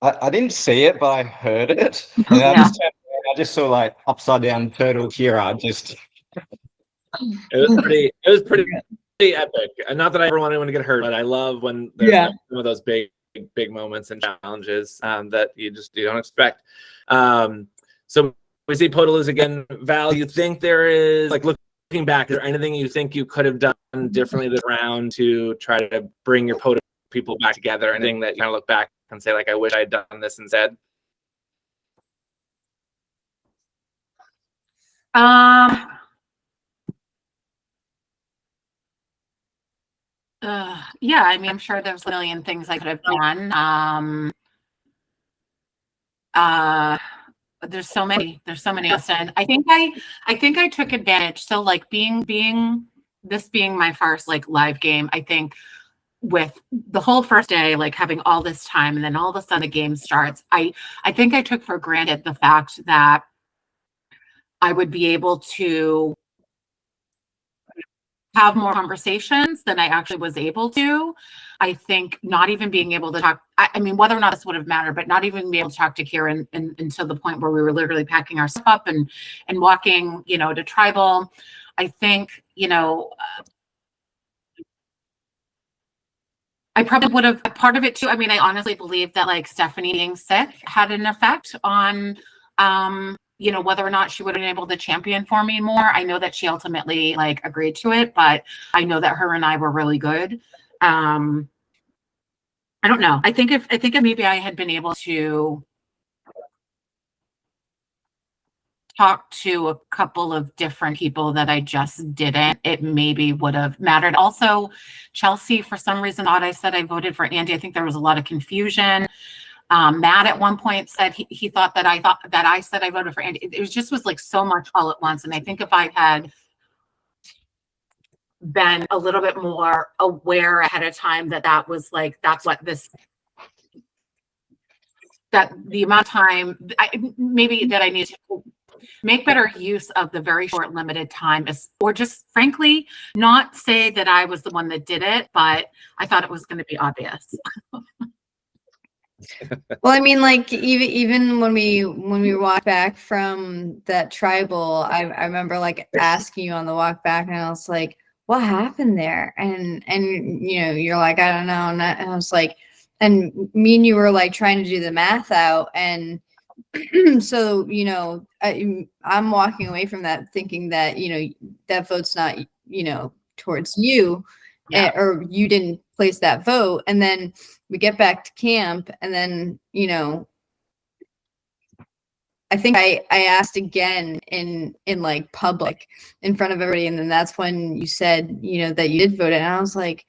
I didn't see it, but I heard it, and I just saw like upside down turtle Ciara. Just it was pretty epic. And not that I ever want anyone to get hurt, but I love when there's like some of those big moments and challenges that you don't expect. So we see Podaloo's again. Val, you think there is, like, looking back, is there anything you think you could have done differently this round to try to bring your Podaloo people back together? Anything that you kind of look back and say, like, I wish I had done this instead? Yeah, I mean, I'm sure there's a million things I could have done. There's so many, Austin. I think I took advantage. So like being my first like live game, I think with the whole first day, like having all this time and then all of a sudden the game starts, I think I took for granted the fact that I would be able to have more conversations than I actually was able to. I think not even being able to talk, I mean, whether or not this would have mattered, but not even being able to talk to Ciara until the point where we were literally packing our stuff up and walking, to tribal. I think, I probably would have, part of it too. I mean, I honestly believe that like Stephanie being sick had an effect on, whether or not she would have been able to champion for me more. I know that she ultimately like agreed to it, but I know that her and I were really good. I don't know. I think if maybe I had been able to talk to a couple of different people that I just didn't, it maybe would have mattered. Also, Chelsea, for some reason, thought I said I voted for Andy. I think there was a lot of confusion. Matt at one point said he thought that I said I voted for Andy. It was like so much all at once. And I think if I had been a little bit more aware ahead of time that the amount of time I need to make better use of the very short limited time, or just frankly not say that I was the one that did it, but I thought it was going to be obvious. Well, I mean, like even when we walked back from that tribal, I remember like asking you on the walk back, and I was like, "What happened there?" And you're like, "I don't know," and I was like, and me and you were like trying to do the math out, and so I'm walking away from that thinking that that vote's not towards you. Yeah. Or you didn't place that vote, and then we get back to camp, and then I think I asked again in like public in front of everybody, and then that's when you said that you did vote it, and I was like,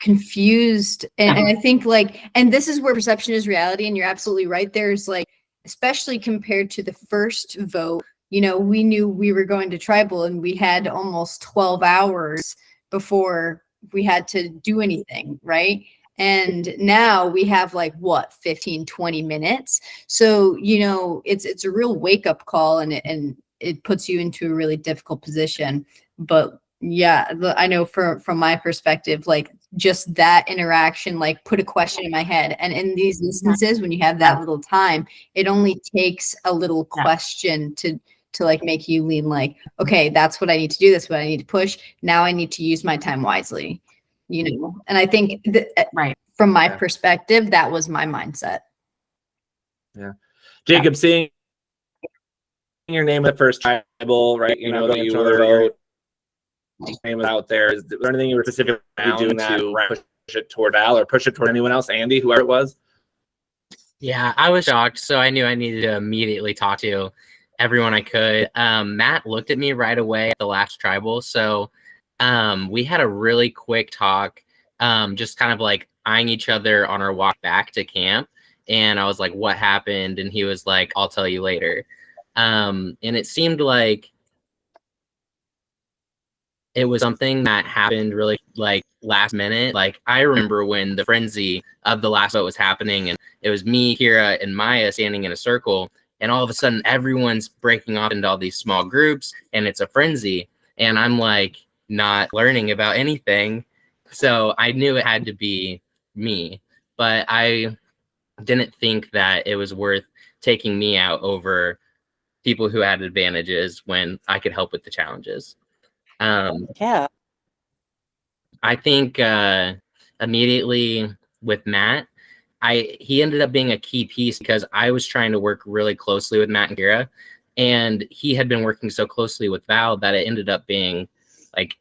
confused. And I think like, and this is where perception is reality. And you're absolutely right. There's like, especially compared to the first vote, you know, we knew we were going to tribal and we had almost 12 hours before we had to do anything, right? And now we have like what, 15, 20 minutes. So, you know, it's a real wake up call, and it puts you into a really difficult position. But yeah, I know from my perspective, like just that interaction, like put a question in my head. And in these instances, when you have that little time, it only takes a little question to like make you lean like, okay, that's what I need to do. That's what I need to push. Now I need to use my time wisely, you know? And I think that from my perspective, that was my mindset. Yeah. Jacob, seeing your name at first tribal, right? You know, that you were name was out there. Is there anything you were specifically doing to push it toward Al or push it toward anyone else, Andy, whoever it was? Yeah, I was shocked, so I knew I needed to immediately talk to everyone I could. Matt looked at me right away at the last tribal, so we had a really quick talk, just kind of like eyeing each other on our walk back to camp. And I was like, what happened? And he was like, I'll tell you later. And it seemed like it was something that happened really like last minute. Like I remember when the frenzy of the last vote was happening, and it was me, Ciara, and Maya standing in a circle, and all of a sudden everyone's breaking off into all these small groups, and it's a frenzy. And I'm like not learning about anything. So I knew it had to be me, but I didn't think that it was worth taking me out over people who had advantages when I could help with the challenges. Yeah. I think immediately with Matt, he ended up being a key piece because I was trying to work really closely with Matt and Ciara, and he had been working so closely with Val that it ended up being like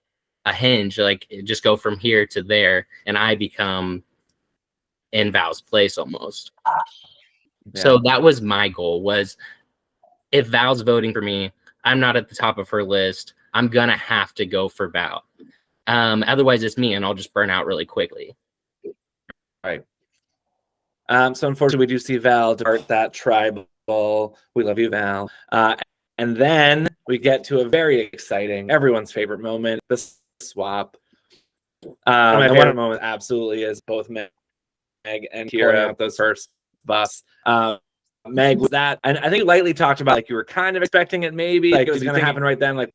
a hinge, like just go from here to there, and I become in Val's place almost. Yeah. So that was my goal, was if Val's voting for me, I'm not at the top of her list, I'm gonna have to go for Val. Otherwise it's me and I'll just burn out really quickly. Right. So unfortunately, we do see Val depart that tribal. We love you, Val. And then we get to a very exciting, everyone's favorite moment, the swap. My favorite moment absolutely is both Meg and Ciara out those first bus. Meg, was that, and I think you lightly talked about like you were kind of expecting it, maybe like it was going to happen right then. Like,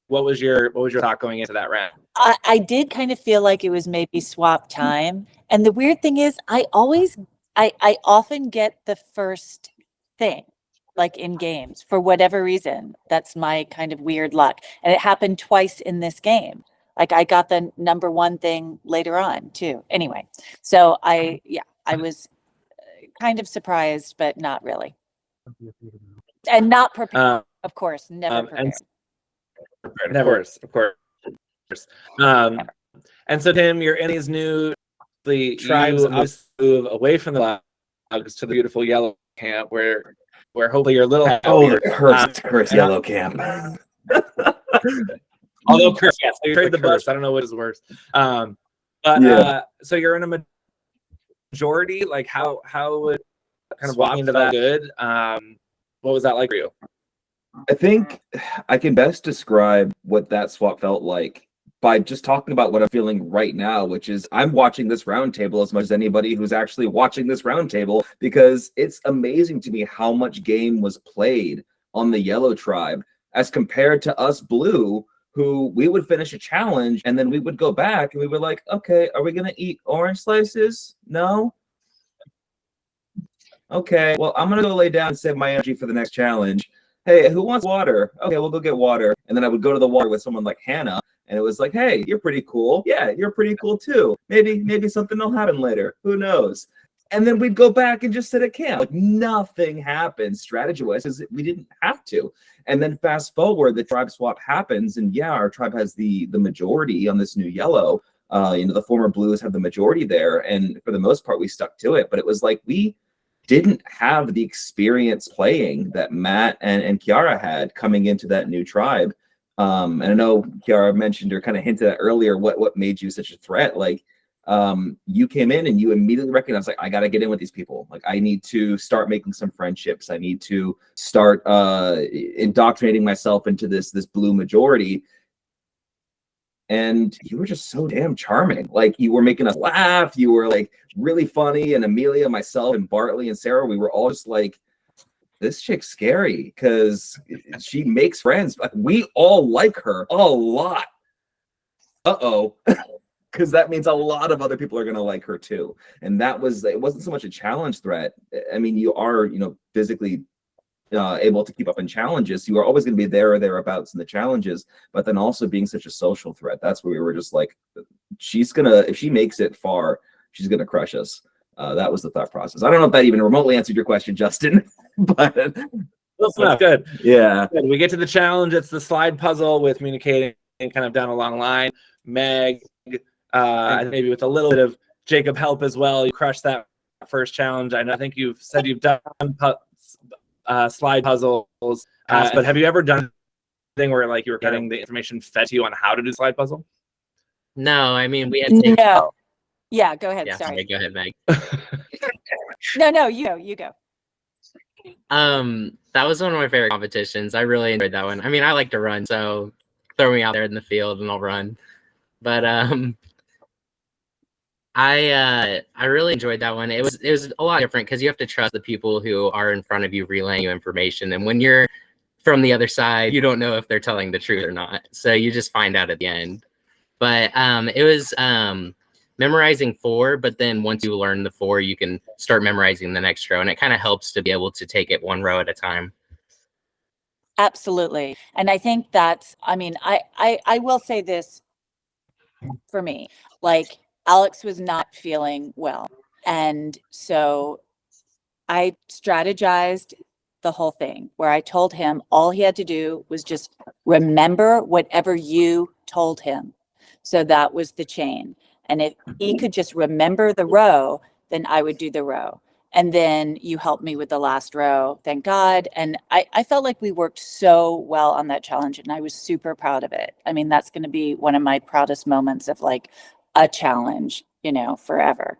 what was your thought going into that round? I did kind of feel like it was maybe swap time. And the weird thing is I often get the first thing, like in games, for whatever reason. That's my kind of weird luck. And it happened twice in this game. Like I got the number one thing later on too. Anyway, so I was kind of surprised, but not really. And not prepared, of course, never prepared. Of course. And so Tim, you're in these new tribes move away from the logs to the beautiful yellow camp where hopefully you're a little happier. it hurts yellow camp. Although curse, yes, you trade the bus. I don't know what is worse. So you're in a majority. Like how would kind of walking into that good? What was that like for you? I think I can best describe what that swap felt like by just talking about what I'm feeling right now, which is I'm watching this roundtable as much as anybody who's actually watching this roundtable, because it's amazing to me how much game was played on the yellow tribe as compared to us blue, who we would finish a challenge and then we would go back and we were like, okay, are we going to eat orange slices? No. Okay, well, I'm going to go lay down and save my energy for the next challenge. Hey, who wants water? Okay, we'll go get water. And then I would go to the water with someone like Hannah, and it was like, hey, you're pretty cool. Yeah, you're pretty cool too. Maybe something will happen later. Who knows? And then we'd go back and just sit at camp. Like nothing happened strategy-wise because we didn't have to. And then fast forward, the tribe swap happens, and yeah, our tribe has the majority on this new yellow. The former blues have the majority there, and for the most part, we stuck to it. But it was like we didn't have the experience playing that Matt and Ciara had coming into that new tribe. And I know Ciara mentioned or kind of hinted at earlier what made you such a threat. Like, you came in and you immediately recognized, like, I got to get in with these people. Like, I need to start making some friendships. I need to start indoctrinating myself into this blue majority. And you were just so damn charming. Like, you were making us laugh. You were like really funny. And Amelia, myself, and Bartley and Ciara, we were all just like, this chick's scary because she makes friends. Like, we all like her a lot. Uh-oh. Because that means a lot of other people are going to like her too. And it wasn't so much a challenge threat. I mean, you are, physically able to keep up in challenges. You are always going to be there or thereabouts in the challenges, but then also being such a social threat. That's where we were just like, if she makes it far, she's going to crush us. That was the thought process. I don't know if that even remotely answered your question, Justin, but close enough. Good. Yeah. Good. We get to the challenge. It's the slide puzzle with communicating kind of down a long line. Meg, maybe with a little bit of Jacob help as well, you crushed that first challenge. I think you've said you've done slide puzzles, but have you ever done anything where like you were getting the information fed to you on how to do slide puzzle? No, I mean we had no. Yeah, go ahead. Yeah, sorry. Go ahead, Meg. No, you go. That was one of my favorite competitions. I really enjoyed that one. I mean, I like to run, so throw me out there in the field and I'll run. But I really enjoyed that one. It was a lot different because you have to trust the people who are in front of you relaying you information, and when you're from the other side, you don't know if they're telling the truth or not. So you just find out at the end. But it was memorizing 4, but then once you learn the 4, you can start memorizing the next row, and it kind of helps to be able to take it one row at a time. Absolutely. And I think that's, I mean, I will say this for me, like Alex was not feeling well. And so I strategized the whole thing where I told him all he had to do was just remember whatever you told him. So that was the chain. And if he could just remember the row, then I would do the row. And then you helped me with the last row, thank God. And I felt like we worked so well on that challenge, and I was super proud of it. I mean, that's going to be one of my proudest moments of like a challenge, forever.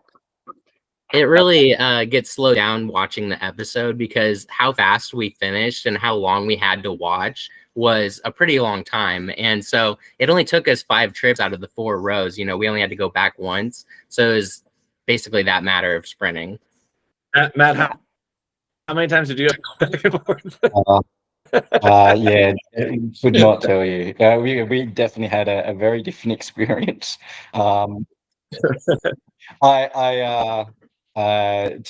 It really gets slowed down watching the episode because how fast we finished and how long we had to watch was a pretty long time. And so it only took us 5 trips out of the 4 rows. We only had to go back once. So it was basically that matter of sprinting. Matt, how many times did you back and forth? Yeah, could not tell you. We definitely had a very different experience. Tim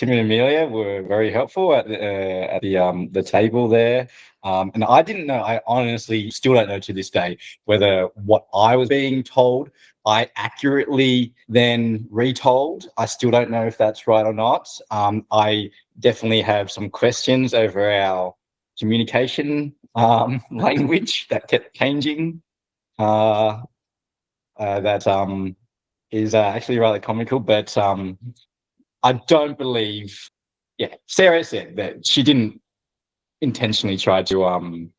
and Amelia were very helpful at the table there, and I didn't know. I honestly still don't know to this day whether what I was being told I accurately then retold. I still don't know if that's right or not. I definitely have some questions over our communication language that kept changing. That is actually rather comical, but I don't believe. Yeah, Ciara said that she didn't intentionally try to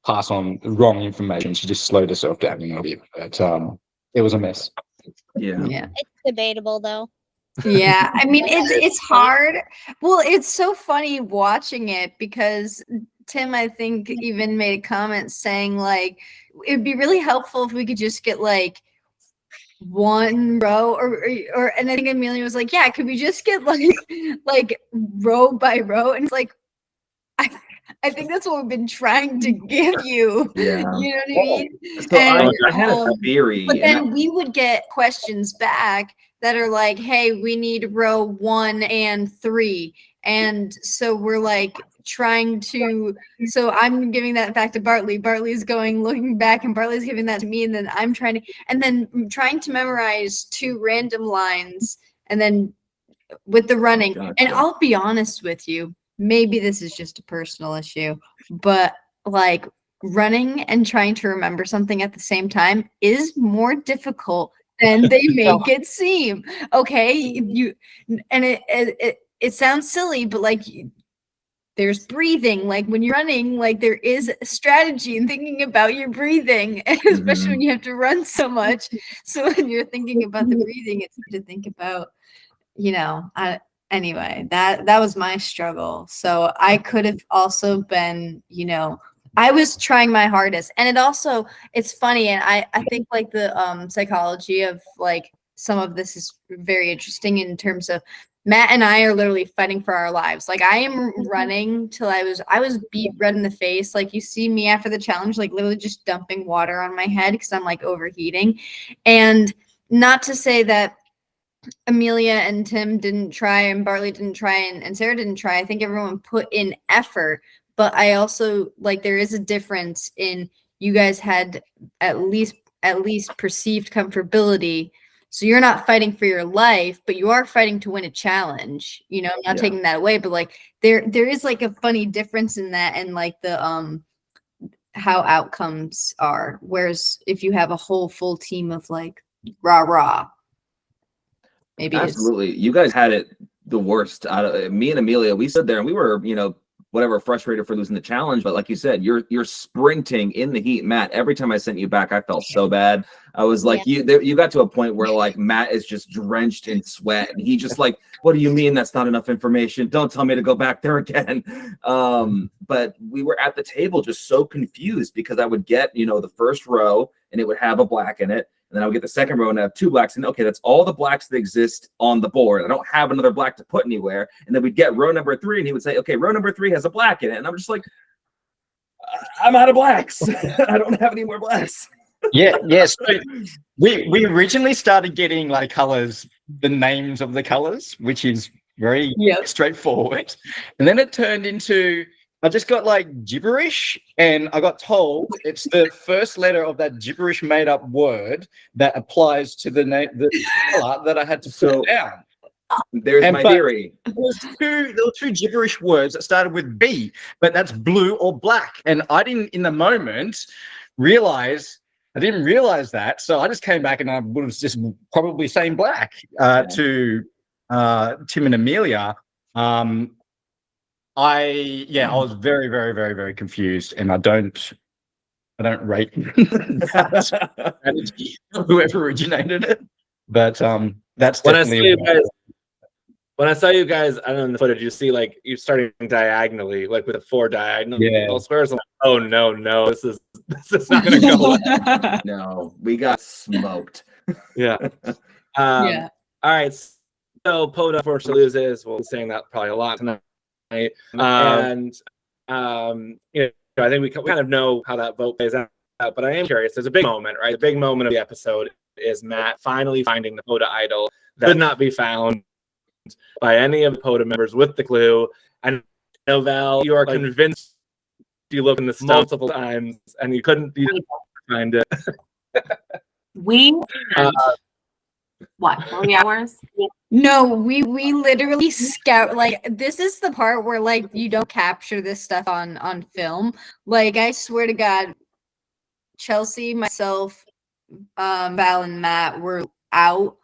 pass on wrong information. She just slowed herself down a little bit, but it was a mess. Yeah. It's debatable though. Yeah, I mean it's hard. Well, it's so funny watching it because Tim, I think, even made a comment saying like it'd be really helpful if we could just get like one row or and I think Amelia was like, yeah, could we just get like row by row? And it's like I think that's what we've been trying to give you. Yeah. You know what I mean? So I had a theory. But then we would get questions back that are like, hey, we need row 1 and 3. And so we're like trying to, so I'm giving that back to Bartley. Bartley's looking back, and Bartley's giving that to me. And then I'm trying to memorize 2 random lines. And then with the running, Gotcha. And I'll be honest with you, maybe this is just a personal issue, but like running and trying to remember something at the same time is more difficult than they make it seem. Okay, it sounds silly, but like there's breathing. Like when you're running, like there is strategy in thinking about your breathing, especially when you have to run so much. So when you're thinking about the breathing, it's to think about, anyway, that was my struggle. So I could have also been, I was trying my hardest. And it's funny. And I think like the psychology of like some of this is very interesting in terms of Matt and I are literally fighting for our lives. Like I am running till I was beat red in the face. Like you see me after the challenge, like literally just dumping water on my head because I'm like overheating. And not to say that Amelia and Tim didn't try and Bartley didn't try and Ciara didn't try. I think everyone put in effort, but I also like there is a difference in you guys had at least perceived comfortability. So you're not fighting for your life, but you are fighting to win a challenge. I'm not taking that away, but like there is like a funny difference in that and like the how outcomes are. Whereas if you have a whole full team of like rah, maybe absolutely. You guys had it the worst. Out of me and Amelia, we stood there and we were, whatever, frustrated for losing the challenge. But like you said, you're sprinting in the heat. Matt, every time I sent you back, I felt so bad. I was like, you got to a point where like Matt is just drenched in sweat. And he just like, what do you mean that's not enough information? Don't tell me to go back there again. But we were at the table just so confused because I would get, the first row and it would have a black in it. And then I would get the second row and have 2 blacks. And okay, that's all the blacks that exist on the board. I don't have another black to put anywhere. And then we'd get row number 3 and he would say, okay, row number 3 has a black in it. And I'm just like, I'm out of blacks. I don't have any more blacks. Yes. We originally started getting like colors, the names of the colors, which is very straightforward. And then it turned into, I just got like gibberish, and I got told it's the first letter of that gibberish made up word that applies to the name, the color that I had to put down. There's my theory. There were two gibberish words that started with B, but that's blue or black. And I didn't, in the moment, realize that. So I just came back and I would have just probably saying black to Tim and Amelia. I was very, very, very, very confused, and I don't rate that strategy, whoever originated it. But that's definitely when I saw you guys, I don't know in the footage, you see like you starting diagonally, like with a 4 diagonal squares. I'm like, oh no, this is not gonna go well. No, we got smoked. All right. So Poda unfortunately loses. We'll be saying that probably a lot tonight. And I think we kind of know how that vote plays out, but I am curious. There's a big moment, right? The big moment of the episode is Matt finally finding the Poda idol that could not be found by any of the Poda members with the clue. And Val, you are convinced. You look in the multiple times and you couldn't find it. We what 3 hours? No, we literally scout. Like this is the part where like you don't capture this stuff on film. Like I swear to God, Chelsea, myself, Val, and Matt were out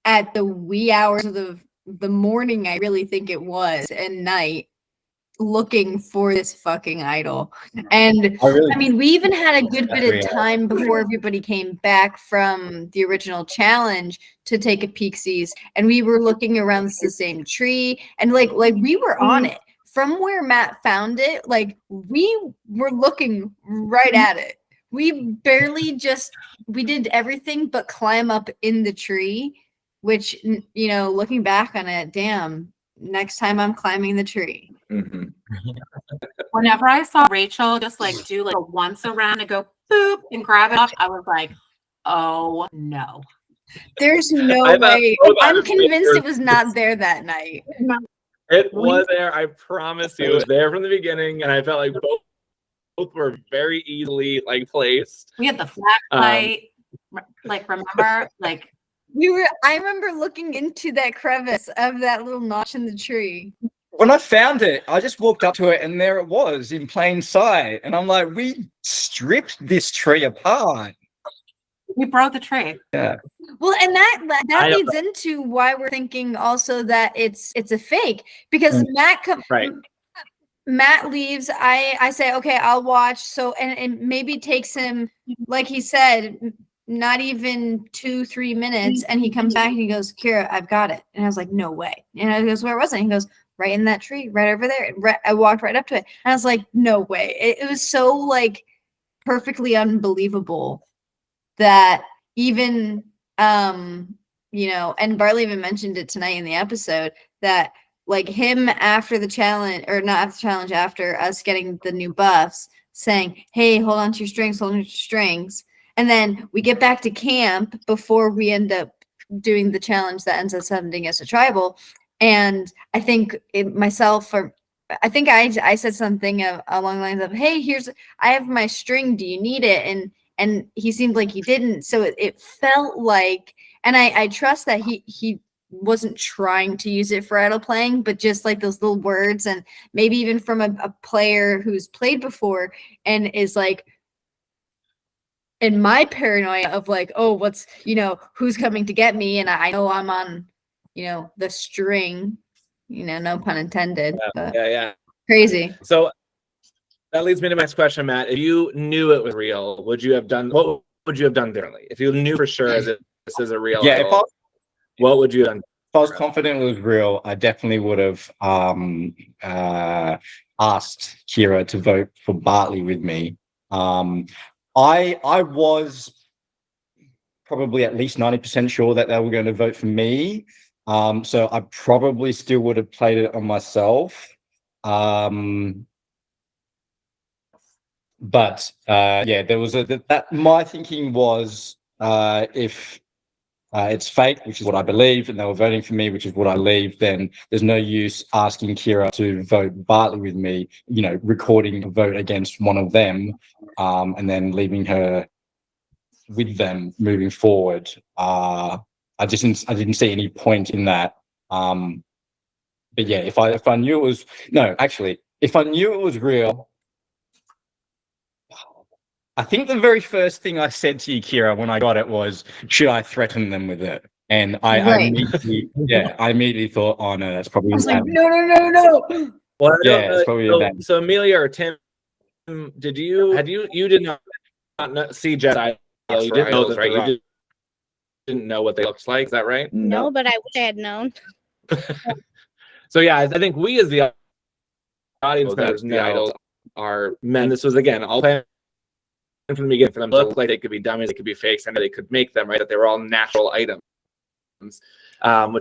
at the wee hours of the morning. I really think it was, and night, looking for this fucking idol. And I mean, we even had a good bit of time before everybody came back from the original challenge to take a peek-sees, and we were looking around the same tree, and like we were on it from where Matt found it. Like we were looking right at it. We did everything but climb up in the tree, which, looking back on it, damn, next time I'm climbing the tree. Mm-hmm. Whenever I saw Rachel just like do like a once around and go boop and grab it up, I was like, oh no. There's no way. I'm convinced it was not there that night. It was there. I promise you. It was there from the beginning, and I felt like both were very easily like placed. We had the flashlight. Remember? I remember looking into that crevice of that little notch in the tree. When I found it, I just walked up to it and there it was in plain sight. And I'm like, we stripped this tree apart. We broke the tree. Yeah. Well, and that leads into why we're thinking also that it's a fake, because Matt Matt leaves, I say, okay, I'll watch. So, and maybe takes him, like he said, not even 2-3 minutes. And he comes back and he goes, Ciara, I've got it. And I was like, no way. And I goes, where was it? And he goes, right in that tree, right over there. And I walked right up to it. And I was like, no way. It was so like perfectly unbelievable that even, you know, and Barley even mentioned it tonight in the episode that like him after the challenge, or not after the challenge, after us getting the new buffs, saying, hey, hold on to your strings, hold on to your strings. And then we get back to camp before we end up doing the challenge that ends up sending us to tribal. And I think I think I said something along the lines of, hey, I have my string. Do you need it? And he seemed like he didn't. So it felt like, and I trust that he wasn't trying to use it for idle playing, but just like those little words, and maybe even from a player who's played before and is like, in my paranoia of like, oh, what's, you know, who's coming to get me? And I know I'm on, you know, the string, you know, no pun intended. But Yeah. crazy. So that leads me to my next question, Matt. If you knew it was real, what would you have done differently? If you knew for sure that this is a real idol, what would you have done? If I was confident it was real, I definitely would have asked Ciara to vote for Bartley with me. I was probably at least 90% sure that they were going to vote for me. So I probably still would have played it on myself. But yeah, there was that my thinking was if it's fake, which is what I believe, and they were voting for me, which is what I believe, then there's no use asking Ciara to vote Bartley with me, you know, recording a vote against one of them, and then leaving her with them moving forward. I didn't see any point in that. But yeah, if I knew it was if I knew it was real, I think the very first thing I said to you, Ciara, when I got it was, should I threaten them with it? And I immediately thought, oh no, that's probably I was like, no. Well, it's probably so Amelia or Tim, you did not see Jedi. You didn't know this, right? You didn't know what they looked like. Is that right? No, but I wish I had known. So yeah, I think we as the audience members know the idols are men. This was again all planned from the beginning for them to look like they could be dummies, they could be fakes, and they could make them right. That they were all natural items, which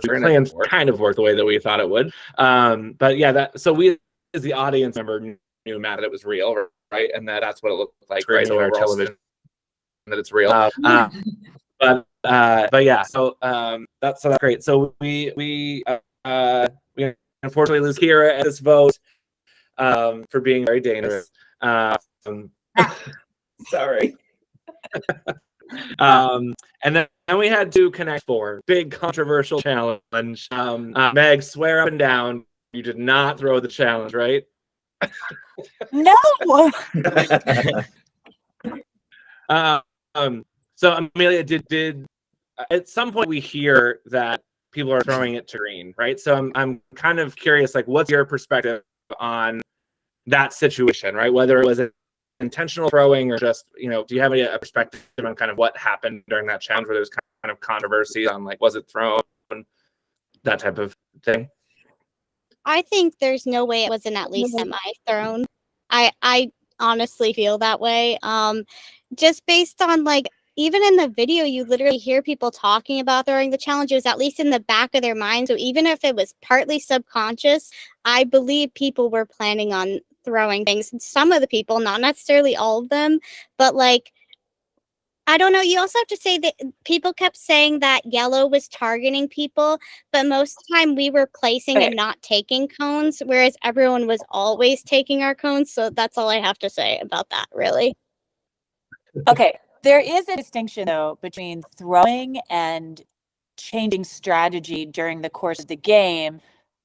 we planned for. Kind of worked the way that we thought it would. But yeah, so we as the audience member knew, Matt, that it was real, right? And that's what it looked like, right? So our television, that it's real. But yeah, so that's great. So we unfortunately lose Ciara at this vote for being very dangerous. Sorry. And then we had to Connect 4, big controversial challenge. Meg, swear up and down you did not throw the challenge, right? No. So Amelia, did at some point we hear that people are throwing it to green, right? So I'm kind of curious, like, what's your perspective on that situation, right? Whether it was an intentional throwing or just, you know, do you have a perspective on kind of what happened during that challenge where there was kind of controversy on, like, was it thrown, that type of thing? I think there's no way it wasn't at least semi-thrown. I honestly feel that way. Just based on, like, even in the video, you literally hear people talking about throwing the challenges, at least in the back of their mind. So even if it was partly subconscious, I believe people were planning on throwing things. Some of the people, not necessarily all of them, but like, I don't know. You also have to say that people kept saying that yellow was targeting people, but most of the time we were placing and not taking cones, whereas everyone was always taking our cones. So that's all I have to say about that, really. Okay. There is a distinction, though, between throwing and changing strategy during the course of the game,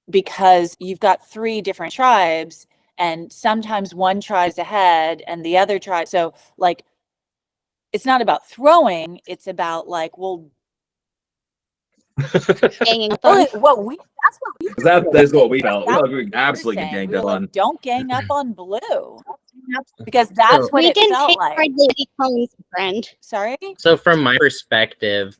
because you've got 3 different tribes, and sometimes one tribe's ahead and the other tribe. So, like, it's not about throwing. It's about, like, well, Hanging well, That's what we That is what we felt. That's We were absolutely saying. ganged We were up like, on. don't gang up on blue. Because that's what We it didn't felt take like. hardly any cones, friend. Sorry? So from my perspective,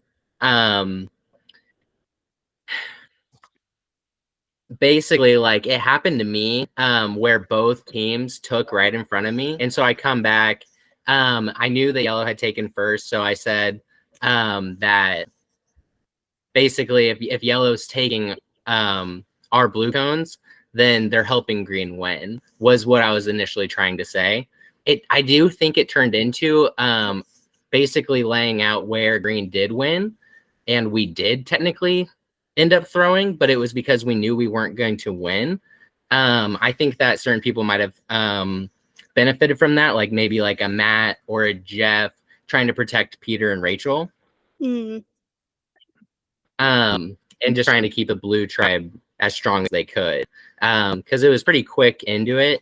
basically like it happened to me where both teams took right in front of me, and so I come back. I knew that yellow had taken first, so I said that basically if yellow's taking our blue cones, then they're helping green win, was what I was initially trying to say. I do think it turned into basically laying out where green did win, and we did technically end up throwing, but it was because we knew we weren't going to win. I think that certain people might have benefited from that, like maybe like a Matt or a Jeff trying to protect Peter and Rachel. Mm. And just trying to keep the blue tribe as strong as they could, because it was pretty quick into it.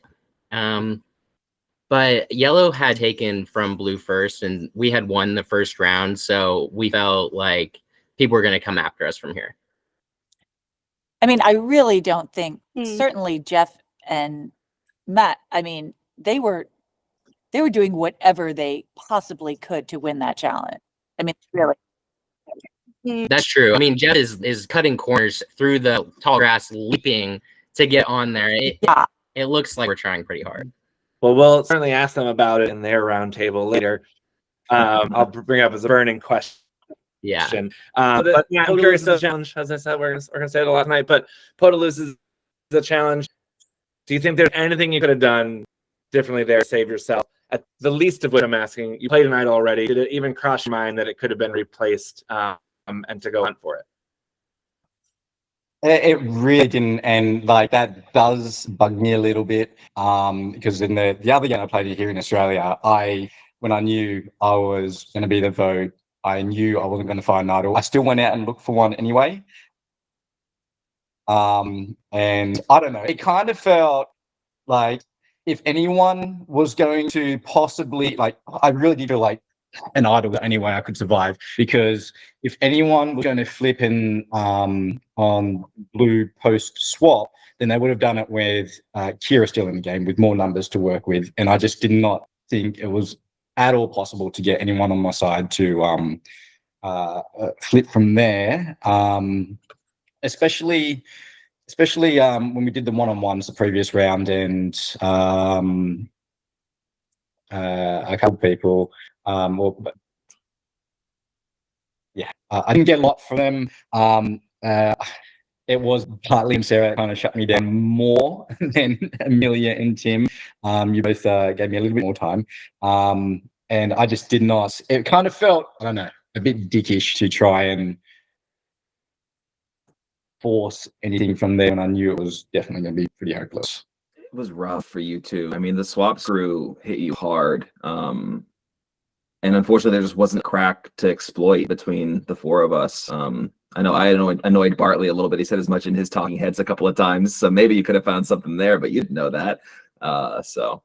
But yellow had taken from blue first, and we had won the first round, so we felt like people were going to come after us from here. I mean, I really don't think, Mm. certainly Jeff and Matt, I mean, they were doing whatever they possibly could to win that challenge. I mean, really. That's true. I mean, Jeff is cutting corners through the tall grass, leaping to get on there. It looks like we're trying pretty hard. Well, we'll certainly ask them about it in their roundtable later. I'll bring up as a burning question. Yeah. But yeah, I'm curious about the challenge. As I said, we're gonna say it a lot tonight. But Podalus is the challenge. Do you think there's anything you could have done differently there to save yourself? At the least of which I'm asking, you played an idol already. Did it even cross your mind that it could have been replaced and to go hunt for it? It really didn't, and like that does bug me a little bit. Because in the other game I played here in Australia, when I knew I was going to be the vote, I knew I wasn't going to find an idol. I still went out and looked for one anyway. And I don't know, it kind of felt like if anyone was going to possibly, like, I really did feel like an idol the only way I could survive, because if anyone was going to flip in on blue post swap, then they would have done it with Ciara still in the game with more numbers to work with, and I just did not think it was at all possible to get anyone on my side to flip from there, especially when we did the one-on-ones the previous round, and a couple of people, I didn't get a lot from them. It was partly and Ciara kind of shut me down more than Amelia and Tim. You both gave me a little bit more time, and I just did not. It kind of felt, I don't know, a bit dickish to try and force anything from there, and I knew it was definitely going to be pretty hopeless. It was rough for you too. I mean, the swap screw hit you hard. And unfortunately, there just wasn't a crack to exploit between the four of us. I know I annoyed Bartley a little bit. He said as much in his talking heads a couple of times. So maybe you could have found something there, but you didn't know that. But so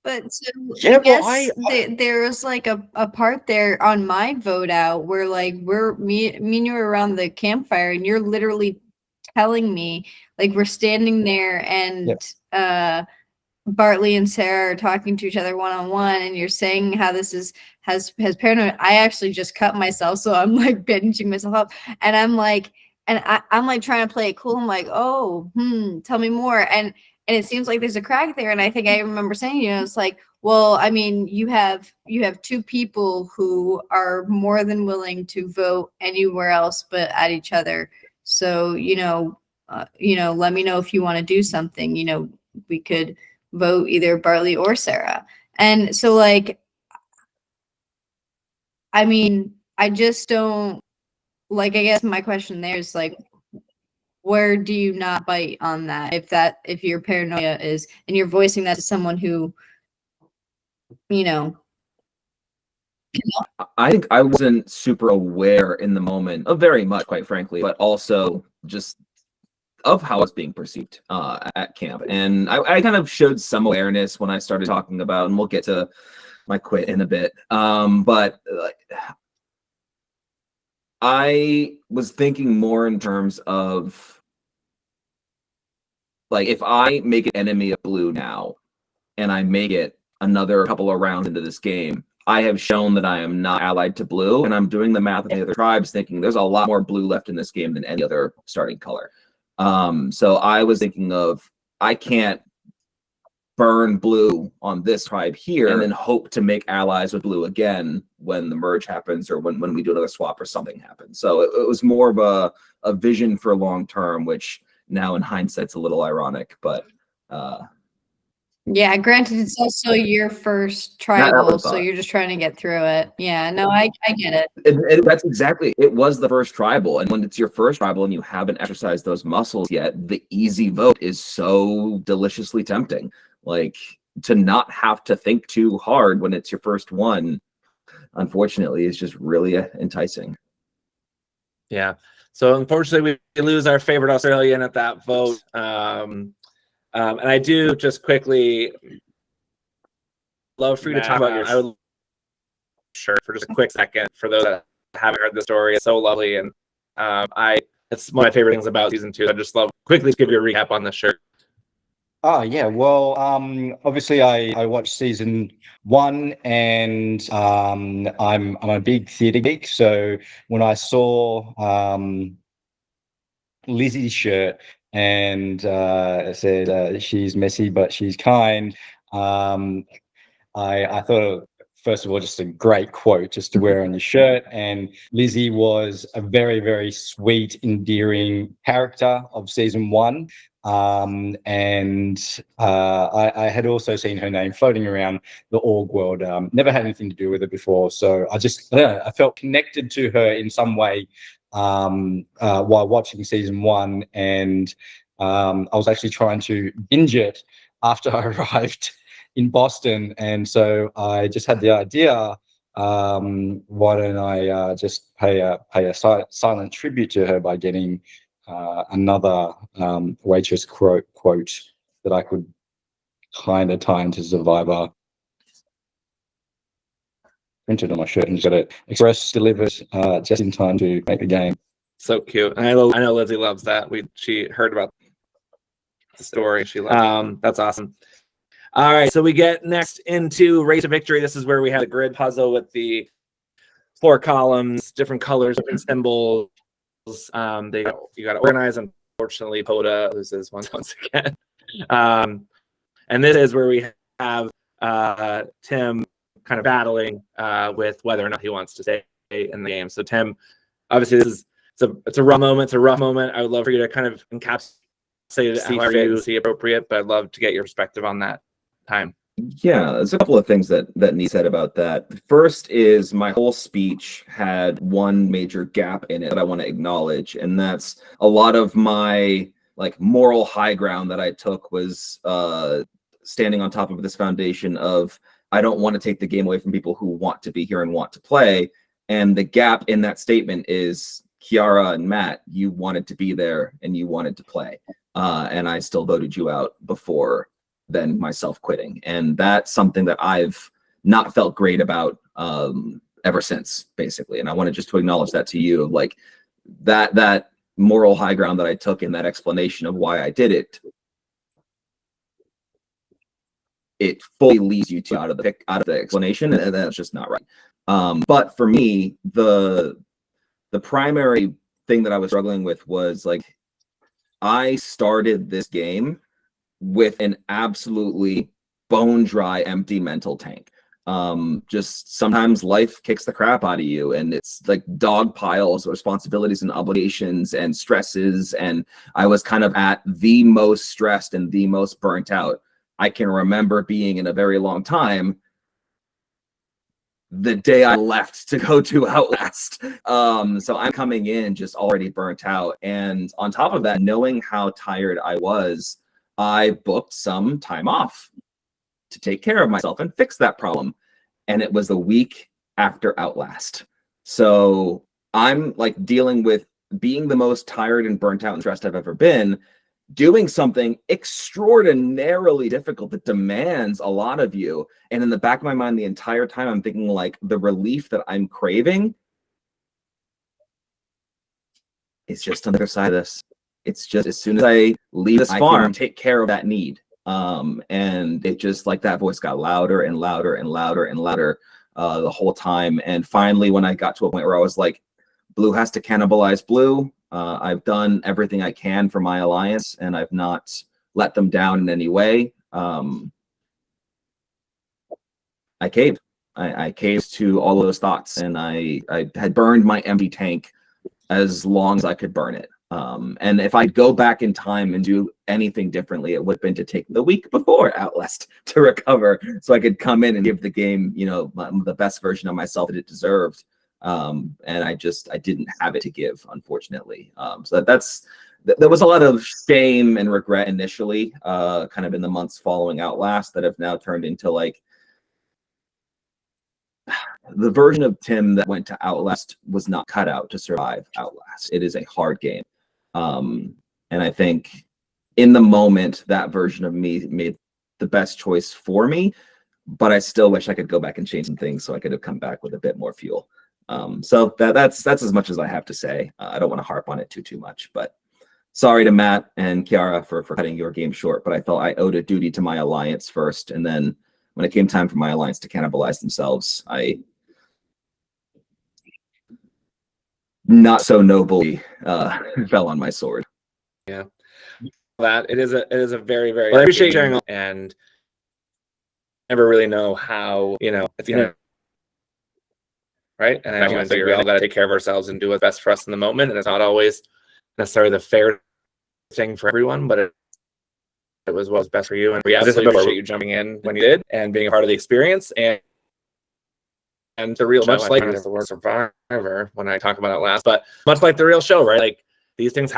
Yeah, yes, there was like a part there on my vote out where like me and you were around the campfire, and you're literally telling me, like, we're standing there and Bartley and Ciara are talking to each other one-on-one, and you're saying how this has paranoid. I actually just cut myself, so I'm like binging myself up, and I'm like trying to play it cool. I'm like, oh, tell me more, and it seems like there's a crack there. And I think I remember saying, it's like, well, I mean, you have two people who are more than willing to vote anywhere else but at each other. So, let me know if you want to do something. We could vote either Bartley or Ciara. And so, like, I mean, I just don't, like, I guess my question there is, like, where do you not bite on that? If your paranoia is, and you're voicing that to someone who, I think I wasn't super aware in the moment of very much, quite frankly, but also just of how it's being perceived at camp. And I kind of showed some awareness when I started talking about, and we'll get to my quit in a bit. But I was thinking more in terms of Like if I make an enemy of blue now, and I make it another couple of rounds into this game, I have shown that I am not allied to blue, and I'm doing the math of the other tribes, thinking there's a lot more blue left in this game than any other starting color. So I was thinking of, I can't burn blue on this tribe here and then hope to make allies with blue again when the merge happens, or when we do another swap or something happens. So it was more of a vision for long term, which now in hindsight's a little ironic, but Yeah, granted, it's also your first tribal, so you're just trying to get through it. Yeah, no, I get it. That's exactly, it was the first tribal, and when it's your first tribal and you haven't exercised those muscles yet, the easy vote is so deliciously tempting. Like, to not have to think too hard when it's your first one, unfortunately, is just really enticing. Yeah. So unfortunately, we lose our favorite Australian at that vote. And I do just quickly love for you to talk about your. I would sure for just a quick second for those that haven't heard the story. It's so lovely, and it's one of my favorite things about season 2. I just love quickly give you a recap on the shirt. Oh yeah, well, obviously I watched season 1, and I'm a big theatre geek. So when I saw Lizzie's shirt and it said she's messy but she's kind, I thought, first of all, just a great quote just to wear on your shirt. And Lizzie was a very, very sweet, endearing character of season 1. And I had also seen her name floating around the org world. Never had anything to do with it before, so I felt connected to her in some way while watching season 1. And I was actually trying to binge it after I arrived in Boston, and so I just had the idea, why don't I just pay a silent tribute to her by getting another waitress quote that I could kind of tie into Survivor, printed on my shirt, and just got it express delivered just in time to make the game. So cute. And I know Lizzie loves that. She heard about the story. She loves that's awesome. All right, so we get next into Race to Victory. This is where we have the grid puzzle with the 4 columns, different colors, different symbols. You got to organize. Unfortunately, Poda loses once again. And this is where we have Tim kind of battling with whether or not he wants to stay in the game. So Tim, obviously, it's a rough moment. It's a rough moment. I would love for you to kind of encapsulate it however you see appropriate, but I'd love to get your perspective on that time. Yeah, there's a couple of things that need said about that. First is my whole speech had one major gap in it that I want to acknowledge, and that's a lot of my moral high ground that I took was standing on top of this foundation of I don't want to take the game away from people who want to be here and want to play. And the gap in that statement is Ciara and Matt, you wanted to be there and you wanted to play, and I still voted you out before than myself quitting. And that's something that I've not felt great about ever since, basically. And I wanted just to acknowledge that to you, like that moral high ground that I took in that explanation of why I did it. It fully leads you to out of the explanation, and that's just not right. But for me, the primary thing that I was struggling with was I started this game with an absolutely bone dry, empty mental tank. Just sometimes life kicks the crap out of you, and it's like dog piles of responsibilities and obligations and stresses. And I was kind of at the most stressed and the most burnt out I can remember being in a very long time the day I left to go to Outlast. So I'm coming in just already burnt out. And on top of that, knowing how tired I was, I booked some time off to take care of myself and fix that problem. And it was a week after Outlast. So I'm dealing with being the most tired and burnt out and stressed I've ever been, doing something extraordinarily difficult that demands a lot of you. And in the back of my mind, the entire time, I'm thinking the relief that I'm craving is just on the other side of this. It's just as soon as I leave this farm, take care of that need. And it just like that voice got louder and louder and louder and louder the whole time. And finally, when I got to a point where I was like, blue has to cannibalize blue. I've done everything I can for my alliance, and I've not let them down in any way. I caved. I caved to all of those thoughts, and I had burned my empty tank as long as I could burn it. And if I'd go back in time and do anything differently, it would have been to take the week before Outlast to recover, so I could come in and give the game, you know, the best version of myself that it deserved. And I didn't have it to give, unfortunately. So there was a lot of shame and regret initially, kind of in the months following Outlast, that have now turned into like the version of Tim that went to Outlast was not cut out to survive Outlast. It is a hard game. And I think in the moment, that version of me made the best choice for me, but I still wish I could go back and change some things so I could have come back with a bit more fuel. So that's as much as I have to say. I don't want to harp on it too much, but sorry to Matt and Ciara for cutting your game short, but I felt I owed a duty to my alliance first. And then when it came time for my alliance to cannibalize themselves, I not so nobly fell on my sword. Yeah, that it is a very, very, well, I appreciate sharing, and never really know how, you know, it's gonna, right? And I think we all got to take care of ourselves and do what's best for us in the moment, and it's not always necessarily the fair thing for everyone, but it was what was best for you. And we absolutely appreciate you jumping in when you did and being a part of the experience. And the real, much like the word survivor when I talk about Outlast, but much like the real show, right? Like these things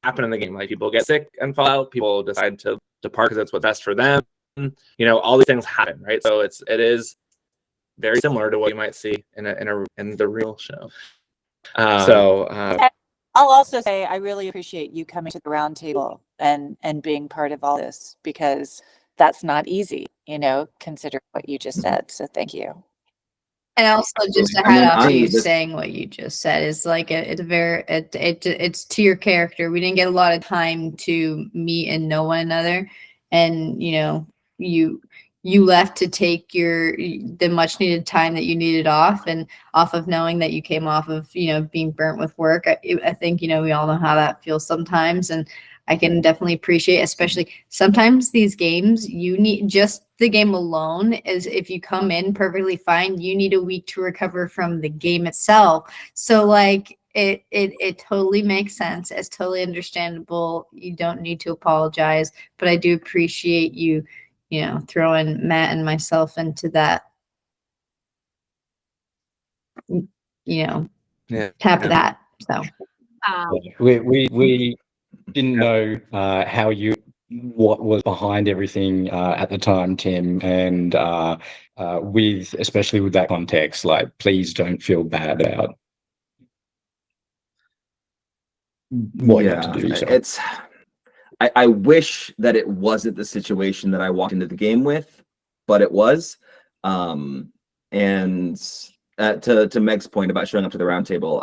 happen in the game. Like people get sick and fall out, people decide to depart because it's what's best for them. You know, all these things happen, right? So it is very similar to what you might see in the real show. I'll also say I really appreciate you coming to the roundtable and being part of all this, because that's not easy, you know, consider what you just said. So thank you. And also, just to add on to you saying what you just said, is like it's to your character. We didn't get a lot of time to meet and know one another, and you know, you left to take the much needed time that you needed off, and off of knowing that you came off of, you know, being burnt with work. I think, you know, we all know how that feels sometimes, and I can definitely appreciate, especially sometimes these games, you need just the game alone is, if you come in perfectly fine, you need a week to recover from the game itself. So like it totally makes sense. It's totally understandable. You don't need to apologize, but I do appreciate you, you know, throwing Matt and myself into that, you know, tap of that. So we didn't know what was behind everything at the time, Tim, and especially with that context, like, please don't feel bad about what you have to do. So. I wish that it wasn't the situation that I walked into the game with, but it was. And to Meg's point about showing up to the roundtable,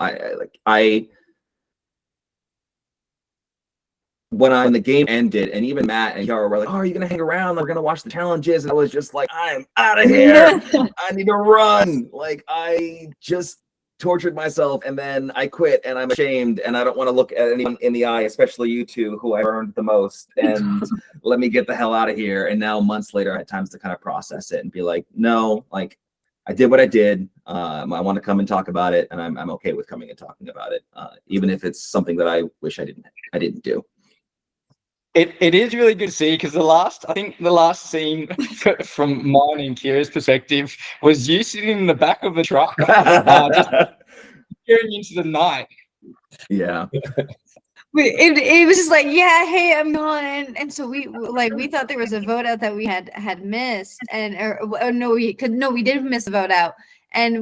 when the game ended, and even Matt and Ciara were like, "Oh, are you gonna hang around? We're gonna watch the challenges." And I was just like, "I'm out of here. I need to run." Like, I just tortured myself, and then I quit, and I'm ashamed, and I don't want to look at anyone in the eye, especially you two, who I burned the most, and let me get the hell out of here. And now months later, I had times to kind of process it and be like, no, like, I did what I did. I want to come and talk about it, and I'm okay with coming and talking about it, even if it's something that I wish I didn't do. It is really good to see, because the last scene from mine and Ciara's perspective was you sitting in the back of a truck, just staring into the night. Yeah. It was just like, yeah, hey, I'm gone, and so we thought there was a vote out that we had missed, no, we didn't miss a vote out, and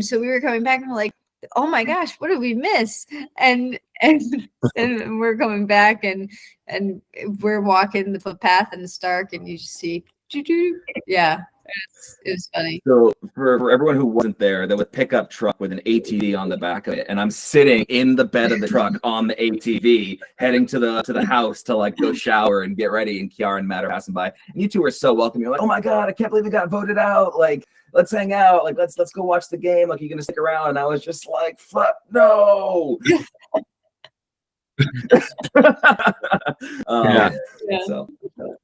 so we were coming back and we're like, oh my gosh, what did we miss? And we're coming back, and we're walking the footpath, and it's dark, and you just see, yeah, It was funny. So for everyone who wasn't there, there was a pickup truck with an ATV on the back of it, and I'm sitting in the bed of the truck on the ATV, heading to the house to like go shower and get ready. And Ciara and Matt are passing by, and you two were so welcoming. You're like, "Oh my god, I can't believe we got voted out! Like, let's hang out. Like, let's go watch the game. Like, you're gonna stick around?" And I was just like, "Fuck no!" Yeah. So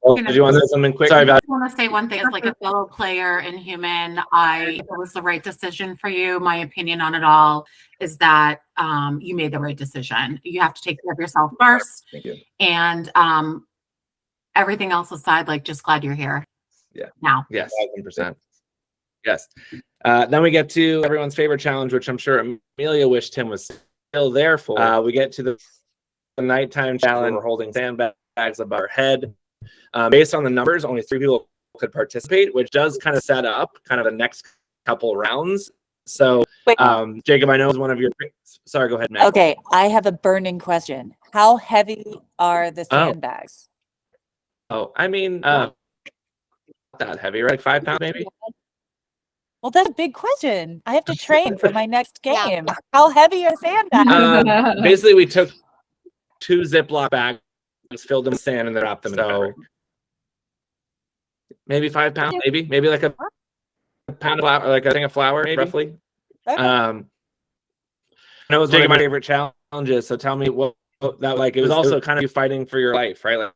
Oh, did you want to say something quick? Sorry I about just want to say one thing as like a fellow player and human, it was the right decision for you. My opinion on it all is that you made the right decision. You have to take care of yourself first. thank you. And everything else aside, like just glad you're here. Yeah. Now. Yes, 1,000%. Yes. Then we get to everyone's favorite challenge, which I'm sure Amelia wished Tim was still there for. We get to the nighttime challenge. We're holding sandbags above our head. Based on the numbers, only 3 people could participate, which does kind of set up kind of the next couple rounds. So, Wait. Jacob, I know is one of your. Sorry, go ahead, Matt. Okay, I have a burning question. How heavy are the sandbags? Oh, I mean, not that heavy, right? Like 5 pounds, maybe. Well, that's a big question. I have to train for my next Yeah. game. How heavy are sandbags? Basically, we took 2 Ziploc bags, filled them with sand, and then dropped them in the fabric. Maybe 5 pounds, maybe like a pound of flour, like a thing of flour, maybe, roughly. Okay. I know it was one of my favorite challenges. So tell me what that like. It was also kind of you fighting for your life, right?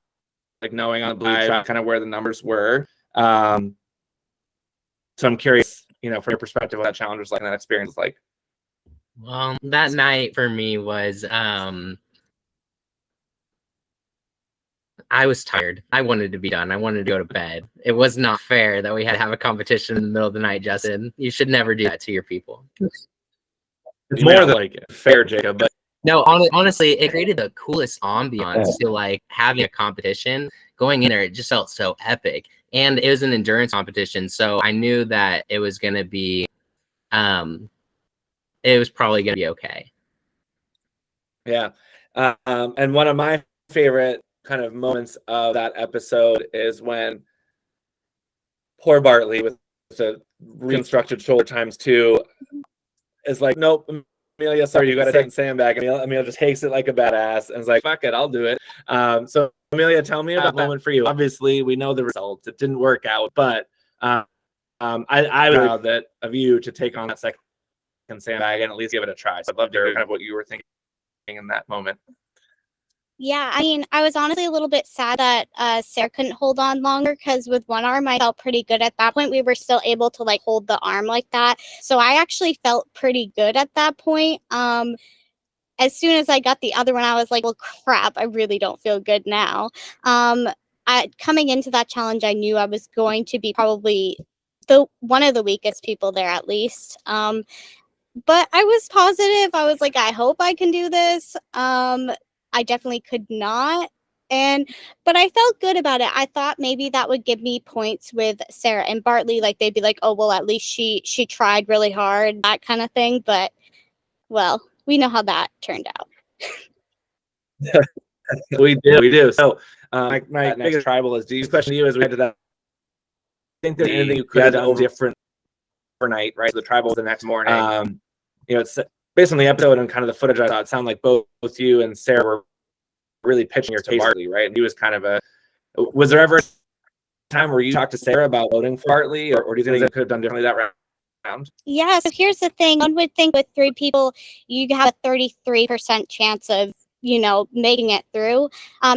Like knowing on the blue track kind of where the numbers were. So I'm curious, from your perspective, what that challenge was like, and that experience was like. Well, that night for me was I was tired. I wanted to be done. I wanted to go to bed. It was not fair that we had to have a competition in the middle of the night, Justin. You should never do that to your people. It's more than like fair, Jacob, but no, honestly, it created the coolest ambiance to like having a competition. Going in there, it just felt so epic. And it was an endurance competition, so I knew that it was gonna be it was probably gonna be okay. Yeah. And one of my favorite kind of moments of that episode is when poor Bartley with the reconstructed shoulder ×2 is like, nope, Amelia, sorry, you got to take the sandbag. Amelia just takes it like a badass and is like, fuck it, I'll do it. So Amelia, tell me about that moment for you. Obviously, we know the results. It didn't work out, but I was proud of you to take on that second sandbag and at least give it a try. So I'd love to hear kind of what you were thinking in that moment. Yeah, I mean, I was honestly a little bit sad that Sarah couldn't hold on longer because with one arm, I felt pretty good at that point. We were still able to like hold the arm like that. So I actually felt pretty good at that point. As soon as I got the other one, I was like, well, crap, I really don't feel good now. Coming into that challenge, I knew I was going to be probably one of the weakest people there at least. But I was positive. I was like, I hope I can do this. I definitely could not. But I felt good about it. I thought maybe that would give me points with Sarah and Bartley. Like they'd be like, oh, well, at least she tried really hard, that kind of thing. But, well, we know how that turned out. We do. So my next tribal is, do you question you as we head to that? I think there's anything you could have done different overnight, right? The tribal the next morning. It's based on the episode and kind of the footage. I thought it sounded like both you and Sarah were really pitching your to Bartley, right? And he was kind of was there ever a time where you talked to Sarah about voting for Bartley, or do you think they could have done differently that round? Yeah, so here's the thing. One would think with 3 people, you have a 33% chance of, making it through.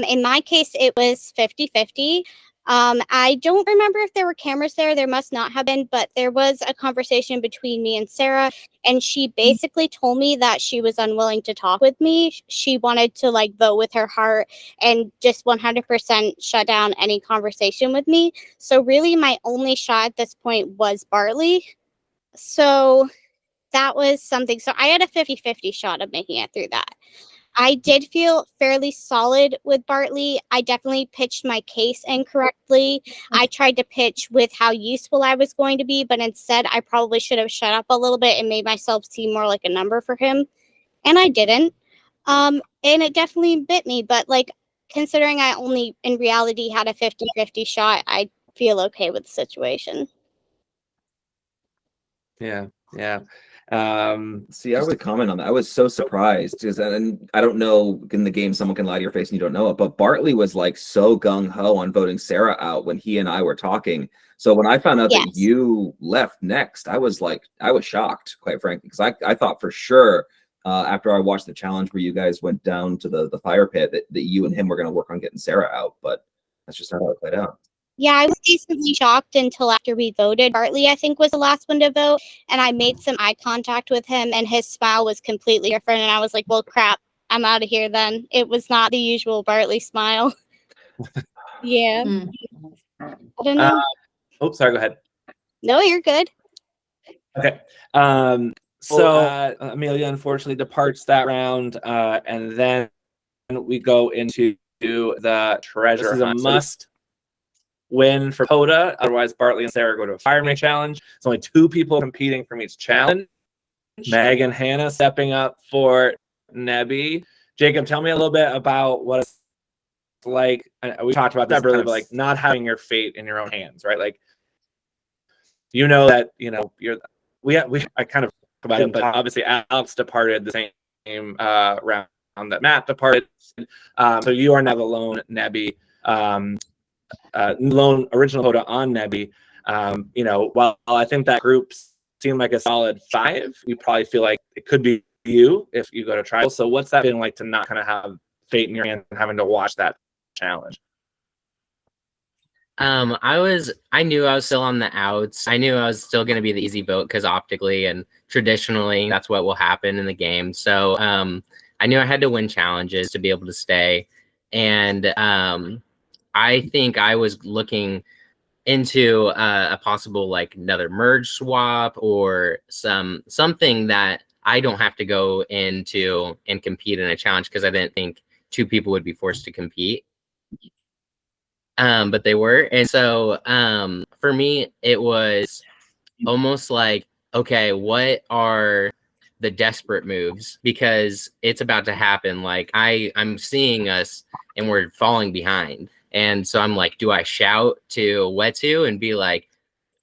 In my case, it was 50-50. I don't remember if there were cameras there. There must not have been, but there was a conversation between me and Sarah, and she basically told me that she was unwilling to talk with me. She wanted to vote with her heart and just 100% shut down any conversation with me. So really my only shot at this point was Bartley. So that was something. So I had a 50-50 shot of making it through that. I did feel fairly solid with Bartley. I definitely pitched my case incorrectly. I tried to pitch with how useful I was going to be, but instead I probably should have shut up a little bit and made myself seem more like a number for him. And I didn't. And it definitely bit me. But considering I only in reality had a 50-50 shot, I feel okay with the situation. Yeah. See, I would comment on that. I was so surprised because, and I don't know, in the game, someone can lie to your face and you don't know it, but Bartley was like so gung ho on voting Ciara out when he and I were talking. So when I found out that Yes. you left next, I was shocked, quite frankly, because I thought for sure after I watched the challenge where you guys went down to the fire pit that you and him were going to work on getting Ciara out, but that's just not how it played out. Yeah, I was decently shocked until after we voted. Bartley, I think, was the last one to vote, and I made some eye contact with him, and his smile was completely different, and I was like, well, crap, I'm out of here then. It was not the usual Bartley smile. Yeah. Mm. I don't know. Oh, sorry, go ahead. No, you're good. Okay. So Amelia unfortunately departs that round, and then we go into the treasure. This is a must win for Coda. Otherwise, Bartley and Ciara go to a fireman challenge. It's only 2 people competing from each challenge. Meg and Hannah stepping up for Nebby. Jacob, tell me a little bit about what it's like. We talked about this separately, but like not having your fate in your own hands, right? Like, you know that you're. I kind of about it, but obviously Alex departed the same round that Matt departed. So you are now the lone Nebby. Lone original Coda on Nebby. While I think that group seemed like a solid 5, you probably feel like it could be you if you go to trial. So what's that been like to not kind of have fate in your hands and having to watch that challenge? I knew I was still on the outs. I knew I was still going to be the easy vote because optically and traditionally that's what will happen in the game. So I knew I had to win challenges to be able to stay. And I think I was looking into a possible like another merge swap or something that I don't have to go into and compete in a challenge because I didn't think 2 people would be forced to compete. But they were. And so for me, it was almost like, okay, what are the desperate moves? Because it's about to happen. Like I'm seeing us and we're falling behind. And so I'm like, do I shout to Wetu and be like,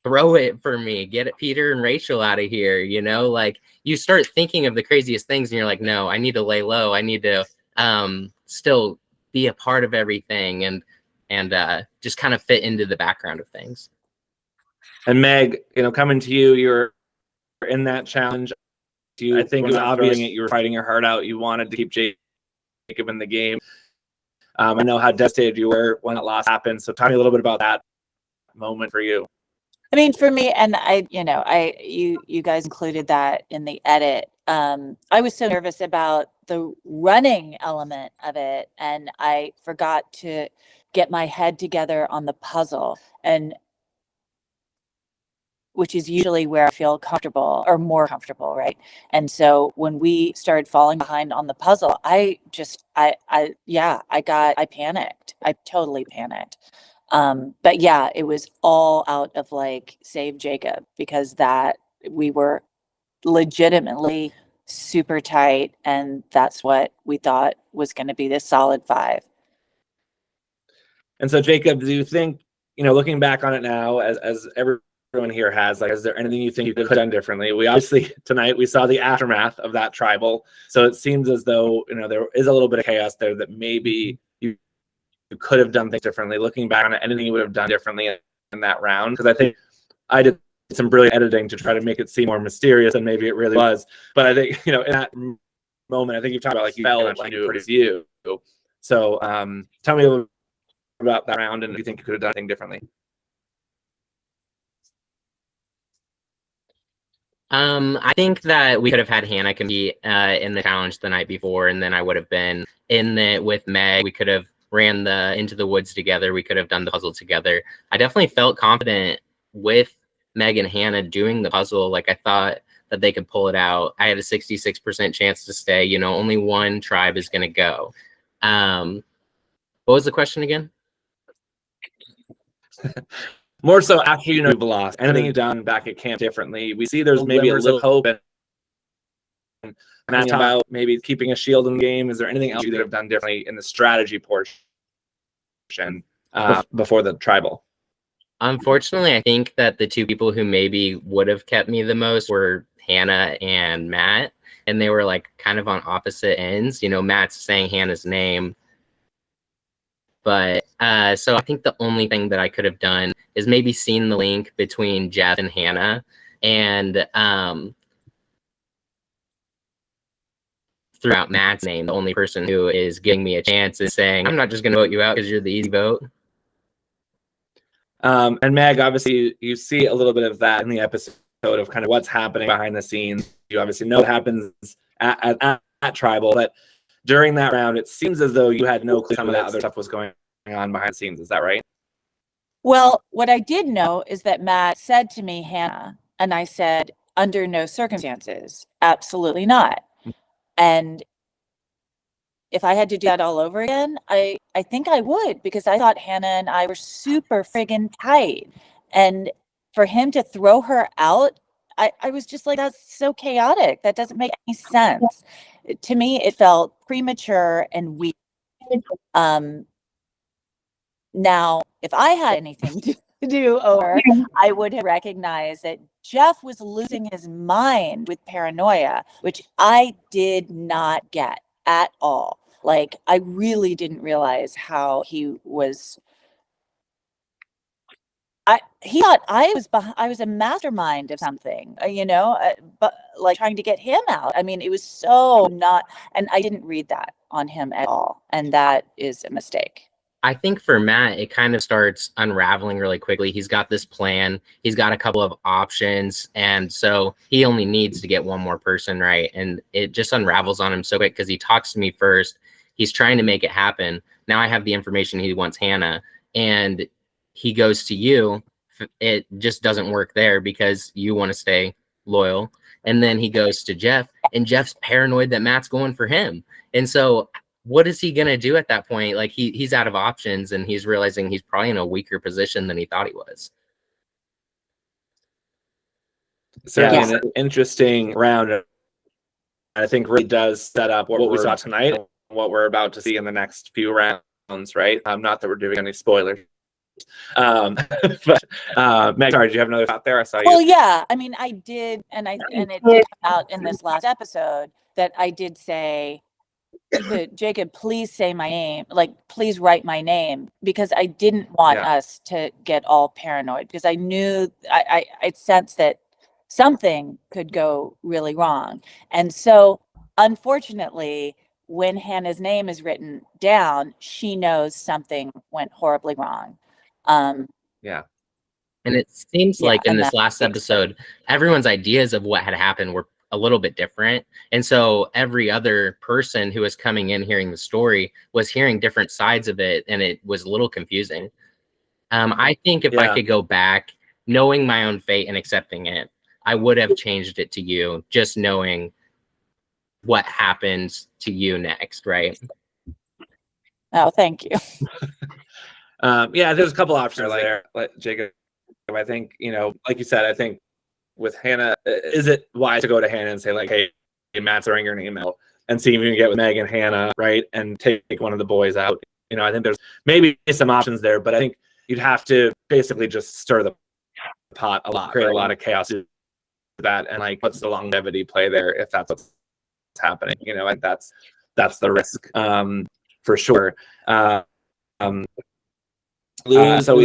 throw it for me, get it, Peter and Rachel out of here? Like you start thinking of the craziest things and you're like, no, I need to lay low. I need to still be a part of everything and just kind of fit into the background of things. And Meg, coming to you, you're in that challenge. I think it was obvious you were fighting your heart out. You wanted to keep Jacob in the game. I know how devastated you were when that loss happened. So tell me a little bit about that moment for you. I mean, for me, and you guys included that in the edit. I was so nervous about the running element of it, and I forgot to get my head together on the puzzle, and which is usually where I feel comfortable or more comfortable, right? And so when we started falling behind on the puzzle, I panicked. I totally panicked. But yeah, it was all out of like save Jacob because that we were legitimately super tight, and that's what we thought was going to be this solid 5. And so Jacob, do you think, looking back on it now, as everyone here has, like, is there anything you think you could have done differently? We obviously tonight we saw the aftermath of that tribal, so it seems as though there is a little bit of chaos there that maybe you could have done things differently. Looking back on it, anything you would have done differently in that round? Because I think I did some brilliant editing to try to make it seem more mysterious than maybe it really was. But I think in that moment, I think you've talked about like you felt like it was you. So tell me a little about that round, and do you think you could have done anything differently? I think that we could have had Hannah compete in the challenge the night before, and then I would have been in it with Meg. We could have ran into the woods together. We could have done the puzzle together. I definitely felt confident with Meg and Hannah doing the puzzle. Like I thought that they could pull it out. I had a 66% chance to stay. Only one tribe is going to go. What was the question again? More so after you've lost. Anything you've done back at camp differently? We see there's maybe a little hope. And Matt, about maybe keeping a shield in the game. Is there anything else you could have done differently in the strategy portion before the tribal? Unfortunately, I think that the two people who maybe would have kept me the most were Hannah and Matt, and they were like kind of on opposite ends. You know, Matt's saying Hannah's name, but so I think the only thing that I could have done is maybe seen the link between Jeff and Hannah, and throughout Matt's name, the only person who is giving me a chance is saying, "I'm not just going to vote you out because you're the easy vote." And Meg, obviously, you see a little bit of that in the episode of kind of what's happening behind the scenes. You obviously know what happens at Tribal, but during that round, it seems as though you had no clue some of that other stuff was going on behind the scenes. Is that right? Well, what I did know is that Matt said to me, Hannah, and I said, under no circumstances, absolutely not. And if I had to do that all over again, I think I would, because I thought Hannah and I were super friggin' tight. And for him to throw her out, I was just like, that's so chaotic. That doesn't make any sense. To me, it felt premature and weak. Now, if I had anything to do over, I would have recognized that Jeff was losing his mind with paranoia, which I did not get at all. Like, I really didn't realize how he was. He thought I was a mastermind of something, but like trying to get him out. I mean, it was so not, and I didn't read that on him at all, and that is a mistake. I think for Matt, it kind of starts unraveling really quickly. He's got this plan. He's got a couple of options. And so he only needs to get one more person right. And it just unravels on him so quick because he talks to me first. He's trying to make it happen. Now I have the information he wants Hannah. And he goes to you. It just doesn't work there because you want to stay loyal. And then he goes to Jeff. And Jeff's paranoid that Matt's going for him. And so what is he going to do at that point? Like he's out of options and he's realizing he's probably in a weaker position than he thought he was. Certainly an interesting round. I think really does set up what we saw tonight and what we're about to see in the next few rounds, right? Not that we're doing any spoilers. But Meg, sorry, do you have another thought there? I saw you. Well, yeah. I mean, I did, and it did come out in this last episode that I did say, Jacob, please say my name. Like, please write my name, because I didn't want us to get all paranoid, because I knew I sensed that something could go really wrong. And so, unfortunately, when Hannah's name is written down, she knows something went horribly wrong. Yeah. And it seems like in this last episode, everyone's ideas of what had happened were a little bit different. And so every other person who was coming in hearing the story was hearing different sides of it. And it was a little confusing. I think if I could go back, knowing my own fate and accepting it, I would have changed it to you, just knowing what happens to you next, right? Oh, thank you. Yeah, there's a couple options there, like Jacob. I think, like you said, I think with Hannah, is it wise to go to Hannah and say, like, hey, Matt's throwing her an email, and see if you can get with Meg and Hannah, right, and take one of the boys out? I think there's maybe some options there, but I think you'd have to basically just stir the pot a lot, create a lot of chaos to that, and like, what's the longevity play there if that's what's happening? And that's the risk, for sure. So we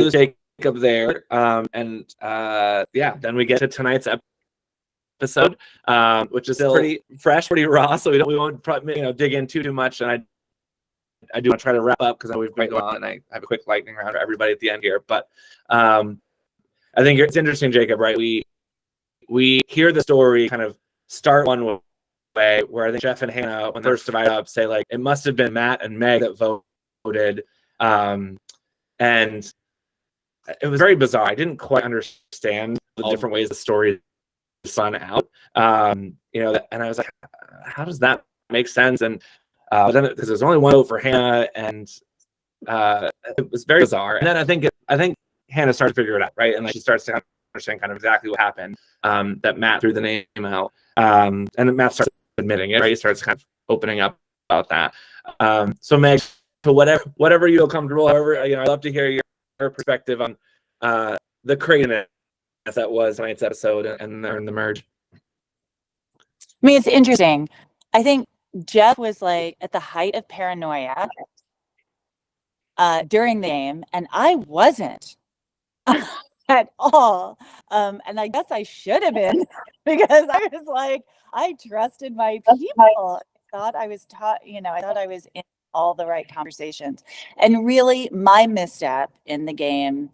lose Jacob there, and then we get to tonight's episode, which is still pretty fresh, pretty raw. So we won't dig in too much. And I do want to try to wrap up because we've been going on, and I have a quick lightning round for everybody at the end here. But I think it's interesting, Jacob. Right? We hear the story kind of start one way, where I think Jeff and Hannah, when they first divide up, say like it must have been Matt and Meg that voted. And it was very bizarre. I didn't quite understand the different ways the story spun out. And I was like, how does that make sense? And then because there's only one vote for Hannah, and it was very bizarre. And then I think Hannah started to figure it out, right? And like she starts to understand kind of exactly what happened. That Matt threw the name out, and then Matt starts admitting it, right? He starts kind of opening up about that. So Meg, to whatever you feel comfortable, however, I'd love to hear your perspective on the craziness that was tonight's episode and the merge. I mean, it's interesting. I think Jeff was like at the height of paranoia during the game, and I wasn't at all. And I guess I should have been because I was like, I trusted my people. I thought I was I thought I was in all the right conversations. And really, my misstep in the game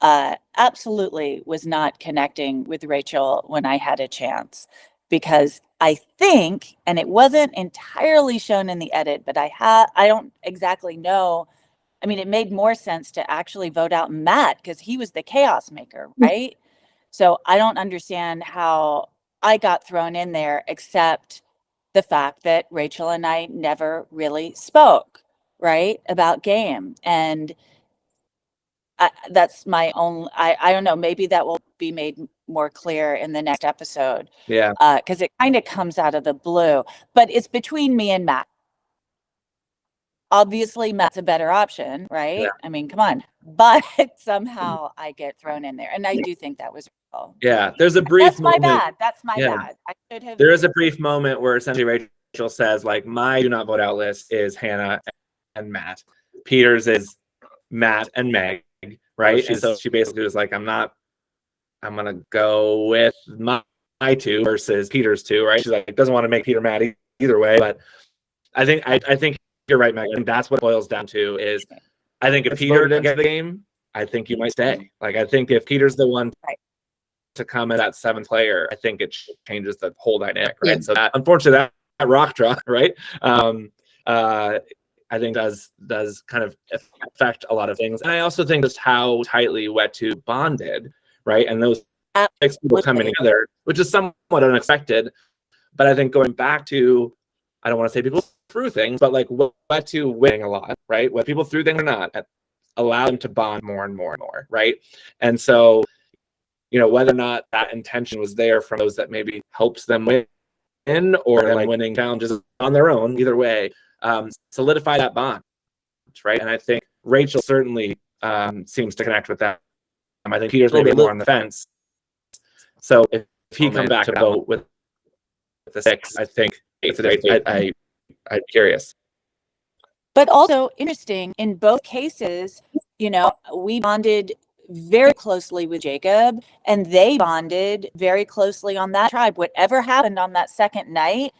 absolutely was not connecting with Rachel when I had a chance, because I think, and it wasn't entirely shown in the edit, but I don't exactly know. I mean, it made more sense to actually vote out Matt because he was the chaos maker, right? So I don't understand how I got thrown in there, except the fact that Rachel and I never really spoke, right, about game. And that's my own, I don't know, maybe that will be made more clear in the next episode. Yeah. Because it kind of comes out of the blue, but it's between me and Matt. Obviously, Matt's a better option, right? Yeah. I mean, come on. But somehow I get thrown in there. And I do think that was real. Yeah. There's a brief That's my moment. bad. That's my Yeah. bad. I should have. There is a brief moment where essentially Rachel says, like, my do not vote out list is Hannah and Matt. Peter's is Matt and Meg, right? And so she basically was like, I'm gonna go with my two versus Peter's two, right? She's like, doesn't want to make Peter mad either way. But I think you're right, Meg. And that's what it boils down to is I think if Peter didn't get the game, I think you might stay. Like, I think if Peter's the one to come in at seventh player, I think it changes the whole dynamic, right? Yeah. So that, unfortunately, that rock draw, right? I think does kind of affect a lot of things. And I also think just how tightly Wet 2 bonded, right? And those six people coming together, which is somewhat unexpected. But I think going back to, I don't want to say people threw things, but like Wet 2 winning a lot, right? Whether people threw things or not, allow them to bond more and more and more, right? And so, whether or not that intention was there from those that maybe helps them win or them winning challenges on their own, either way, solidify that bond, right? And I think Rachel certainly seems to connect with that. I think Peter's maybe more on the fence. So if he comes back to vote with the six, I think it's I'm curious. But also interesting, in both cases, we bonded very closely with Jacob, and they bonded very closely on that tribe. Whatever happened on that second night,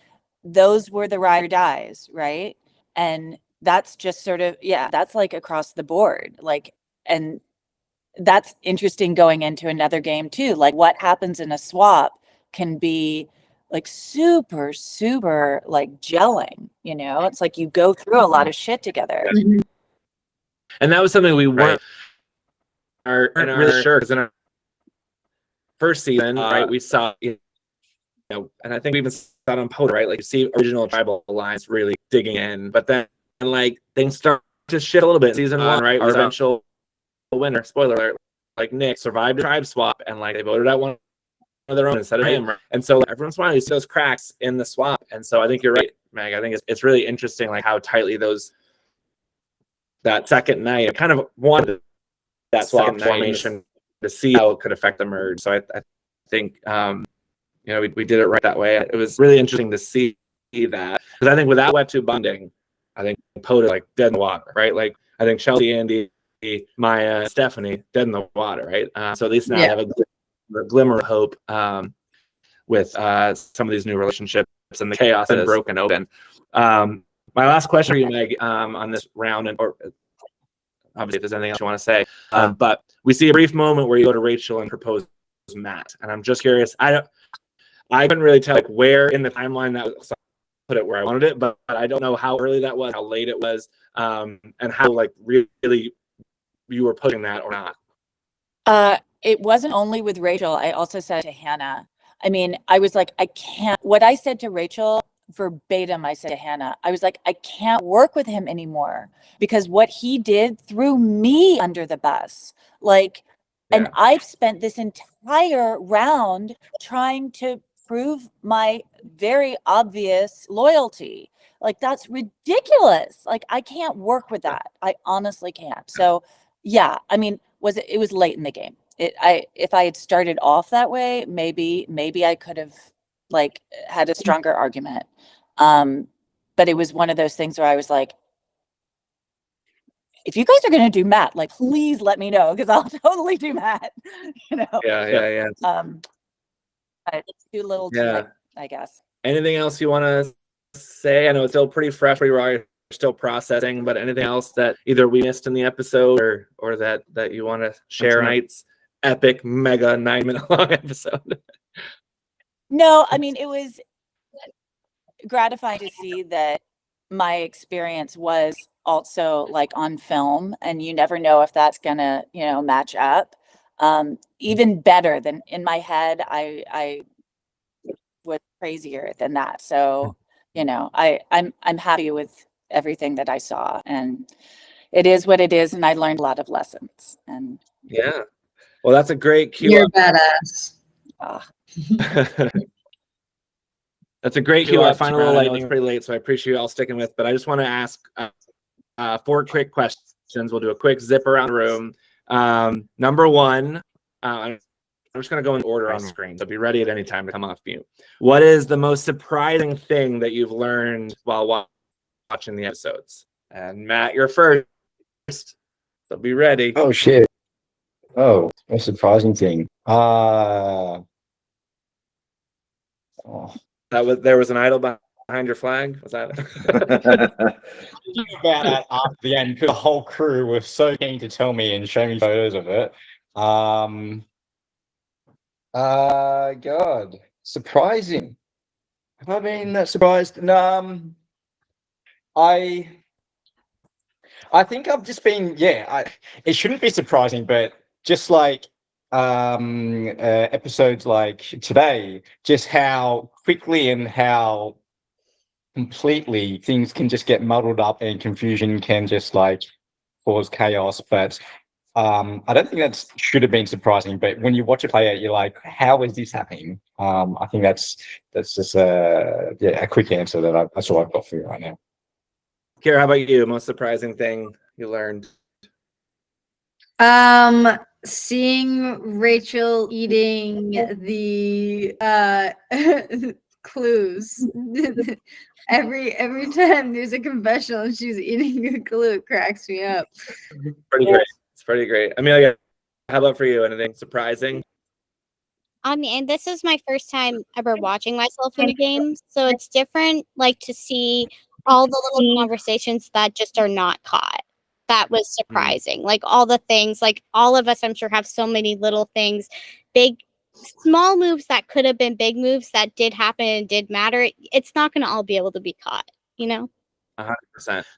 those were the ride or dies, right? And that's just sort of, that's like across the board. Like, and that's interesting going into another game too. Like, what happens in a swap can be like super, super like gelling, it's like you go through a lot of shit together. Mm-hmm. And that was something we weren't really sure, because in our first season, right, we saw, and I think we even saw it on Poda, right? Like, you see original tribal alliance really digging in, but then like things start to shift a little bit in season one, right? Our eventual winner, spoiler alert, like Nick survived a tribe swap, and like they voted out one of their own instead of him. And so every once in a while you see those cracks in the swap. And so I think you're right, Meg. I think it's really interesting, like how tightly that second night, I kind of wanted that swap formation to see how it could affect the merge. So I think we did it right that way. It was really interesting to see that, because I think without Wet 2 bonding, I think Poda like dead in the water, right? Like, I think Chelsea, Andy, Maya, Stephanie dead in the water, right? So at least now I have a glimmer of hope with some of these new relationships and the chaos and broken open. My last question for you, Meg, on this round, or obviously if there's anything else you want to say, but we see a brief moment where you go to Rachel and propose Matt, and I'm just curious. I couldn't really tell like where in the timeline that was. Put it where I wanted it, but I don't know how early that was, how late it was, and how like really you were pushing that or not. It wasn't only with Rachel. I also said to Hannah. I mean, I was like, I can't. What I said to Rachel verbatim, I said to Hannah. I was like, I can't work with him anymore because what he did threw me under the bus. Like, and I've spent this entire round trying to prove my very obvious loyalty. Like, that's ridiculous. Like, I can't work with that. I honestly can't. So yeah, I mean, it was late in the game. If I had started off that way, maybe I could have like had a stronger argument. But it was one of those things where I was like, if you guys are going to do Matt, like, please let me know, because I'll totally do Matt. Yeah. But it's too little too Yeah. late, I guess. Anything else you want to say? I know it's still pretty fresh. We are still processing, but anything else that either we missed in the episode or that you want to share tonight's epic, mega 9-minute long episode? No, I mean, it was gratifying to see that my experience was also like on film, and you never know if that's gonna, match up. Even better than in my head, I was crazier than that. So, I'm happy with everything that I saw, and it is what it is, and I learned a lot of lessons. And yeah, well, that's a great cue. You're badass. That's a great cue. I find a little lightning pretty late, so I appreciate you all sticking with. But I just want to ask 4 quick questions. We'll do a quick zip around the room. Number 1, I'm just going to go in order on screen, so be ready at any time to come off mute. What is the most surprising thing that you've learned while watching the episodes? And Matt, you're first, so be ready. Oh shit! Oh, a surprising thing. There was an idol behind your flag. Was that about that after the end, because the whole crew was so keen to tell me and show me photos of it. God, surprising. Have I been that surprised? I think I've just been, it shouldn't be surprising, but just like episodes like today, just how quickly and how completely things can just get muddled up and confusion can just like cause chaos. But I don't think that should have been surprising, but when you watch it play out, you're like, how is this happening? I think that's just a quick answer that's all I've got for you right now. Ciara, how about you? Most surprising thing you learned? Seeing Rachel eating the clues. every time there's a confessional and she's eating a clue, it cracks me up. Pretty great. It's pretty great. Amelia, how about for you? Anything surprising? And this is my first time ever watching myself in a game, so it's different, like, to see all the little conversations that just are not caught. That was surprising. Like, all the things, like, all of us, I'm sure, have so many little things, small moves that could have been big moves that did happen and did matter. It's not going to all be able to be caught, 100%.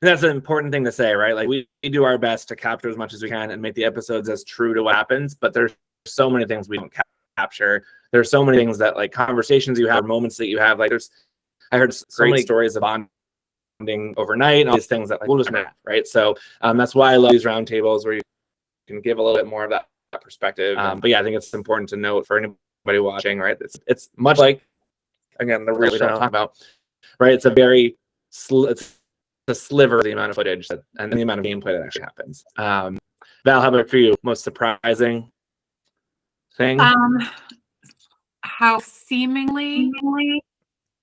That's an important thing to say, right? Like, we do our best to capture as much as we can and make the episodes as true to what happens, but there's so many things we don't capture. There's so many things that, like, conversations you have, moments that you have, like, I heard so many stories of bonding overnight and all these things that, like, we'll just math, right? So that's why I love these roundtables where you can give a little bit more of that perspective. But yeah, I think it's important to note for anybody watching, right? It's much like, again, the real we don't talk about, right? It's it's a sliver of the amount of footage and the amount of gameplay that actually happens. Val, how about for you? Most surprising thing? How seemingly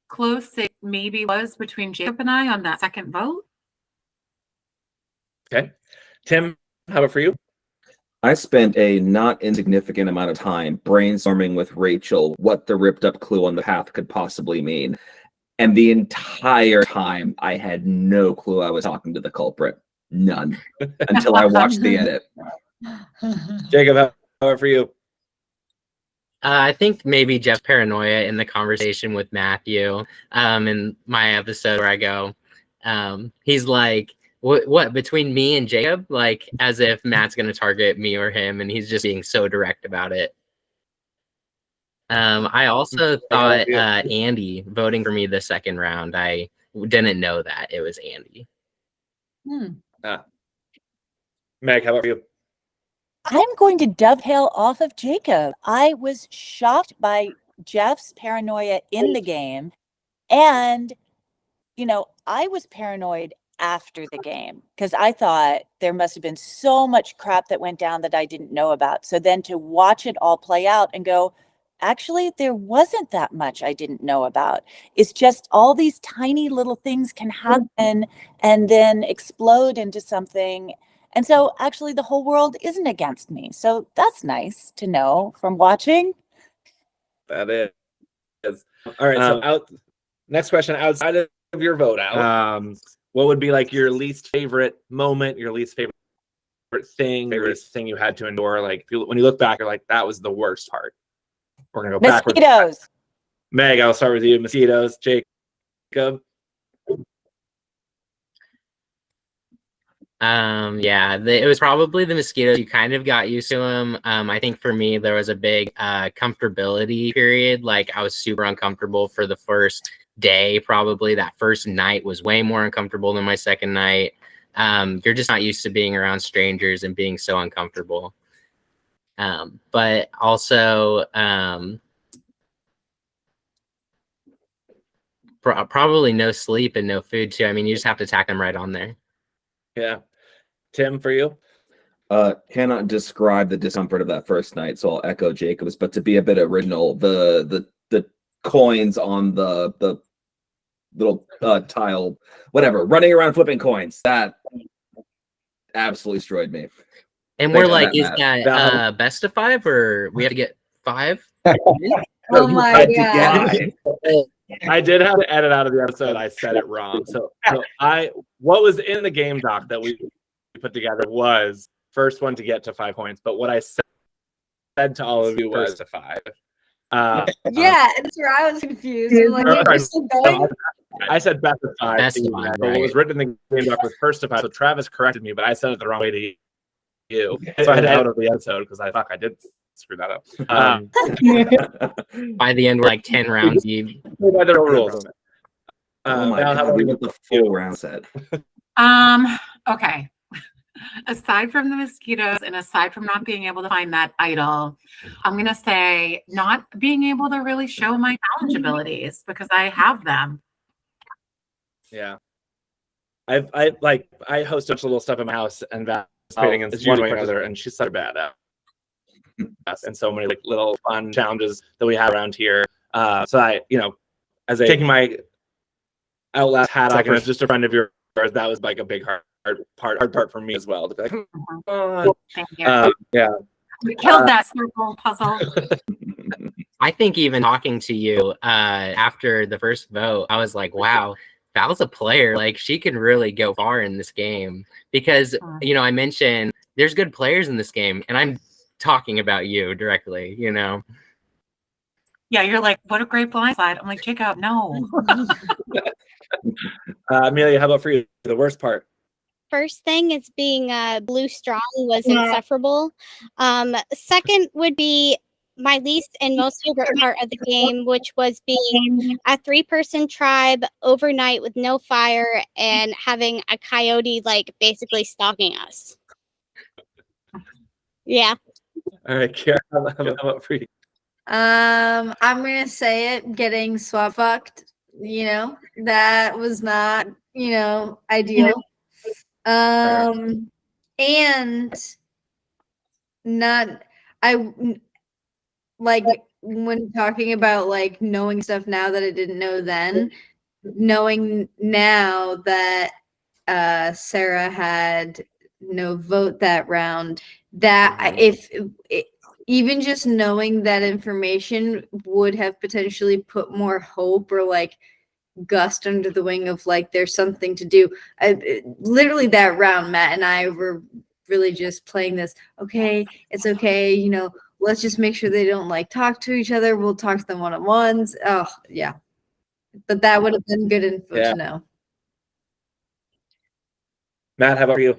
close it maybe was between Jacob and I on that second vote. Okay. Tim, how about for you? I spent a not insignificant amount of time brainstorming with Rachel what the ripped up clue on the path could possibly mean. And the entire time, I had no clue I was talking to the culprit. None. Until I watched the edit. Jacob, how about for you? I think maybe Jeff's paranoia in the conversation with Matthew in my episode where I go, he's like, what between me and Jacob? Like, as if Matt's going to target me or him, and he's just being so direct about it. I also thought Andy voting for me the second round, I didn't know that it was Andy. Meg, how about you? I'm going to dovetail off of Jacob. I was shocked by Jeff's paranoia in the game. And, I was paranoid after the game because I thought there must have been so much crap that went down that I didn't know about. So then to watch it all play out and go, actually, there wasn't that much I didn't know about. It's just all these tiny little things can happen and then explode into something. And so actually the whole world isn't against me. So that's nice to know from watching. That is. All right. So next question, outside of your vote out, what would be like your least favorite moment, your least favorite thing, favorite thing you had to endure? Like when you look back, you're like, that was the worst part. We're gonna go backwards. Mosquitoes. Meg, I'll start with you. Mosquitoes. Jacob. Yeah, it was probably the mosquitoes. You kind of got used to them. I think for me, there was a big comfortability period. Like I was super uncomfortable for the first day. Probably that first night was way more uncomfortable than my second night. You're just not used to being around strangers and being so uncomfortable. But also, probably no sleep and no food too. I mean, you just have to tack them right on there. Yeah. Tim, for you? Cannot describe the discomfort of that first night, so I'll echo Jacob's. But to be a bit original, the coins on the little tile, whatever, running around flipping coins, that absolutely destroyed me. And we're like, is that best of 5 or we have to get 5? Oh my god. I did have to edit out of the episode. I said it wrong. So what was in the game doc that we put together was first one to get to 5 points. But what I said to all of you was to 5. Yeah, that's where I was confused. I'm like, wait, we're still going? I said best of 5. Best of 5, but right. what was written in the game doc was first to 5. So Travis corrected me, but I said it the wrong way to you. So I had to out of the episode because I did screw that up. By the end, we're like 10 rounds. By the rules. Oh my god, we went the full round set. Okay. Aside from the mosquitoes and aside from not being able to find that idol, I'm gonna say not being able to really show my challenge abilities because I have them. Yeah. I host a bunch of little stuff in my house and participating in one way or another, and she's such a badass. And so many like little fun challenges that we have around here. So I, as taking my Outlast hat off as just a friend of yours, that was like a big hard part for me as well. To be like, Thank you. yeah. We killed that circle puzzle. I think even talking to you after the first vote, I was like, wow, Val's a player. Like she can really go far in this game because, I mentioned there's good players in this game and I'm talking about you directly, Yeah, you're like, what a great blindside. I'm like, Jacob, no. Amelia, how about for you? The worst part? First thing is being blue strong was insufferable. Second would be my least and most favorite part of the game, which was being a 3-person tribe overnight with no fire and having a coyote like basically stalking us. Yeah. All right, Ciara, how about for you? I'm gonna say it, getting swap fucked, that was not, ideal. And not, like when talking about like knowing stuff now that I didn't know then, knowing now that Sarah had no vote that round, that even just knowing that information would have potentially put more hope or like gust under the wing of like there's something to do. Literally that round, Matt and I were really just playing this, okay, it's okay, let's just make sure they don't like talk to each other, we'll talk to them one-on-ones. Oh yeah, but that would have been good info to know. Matt, how about you?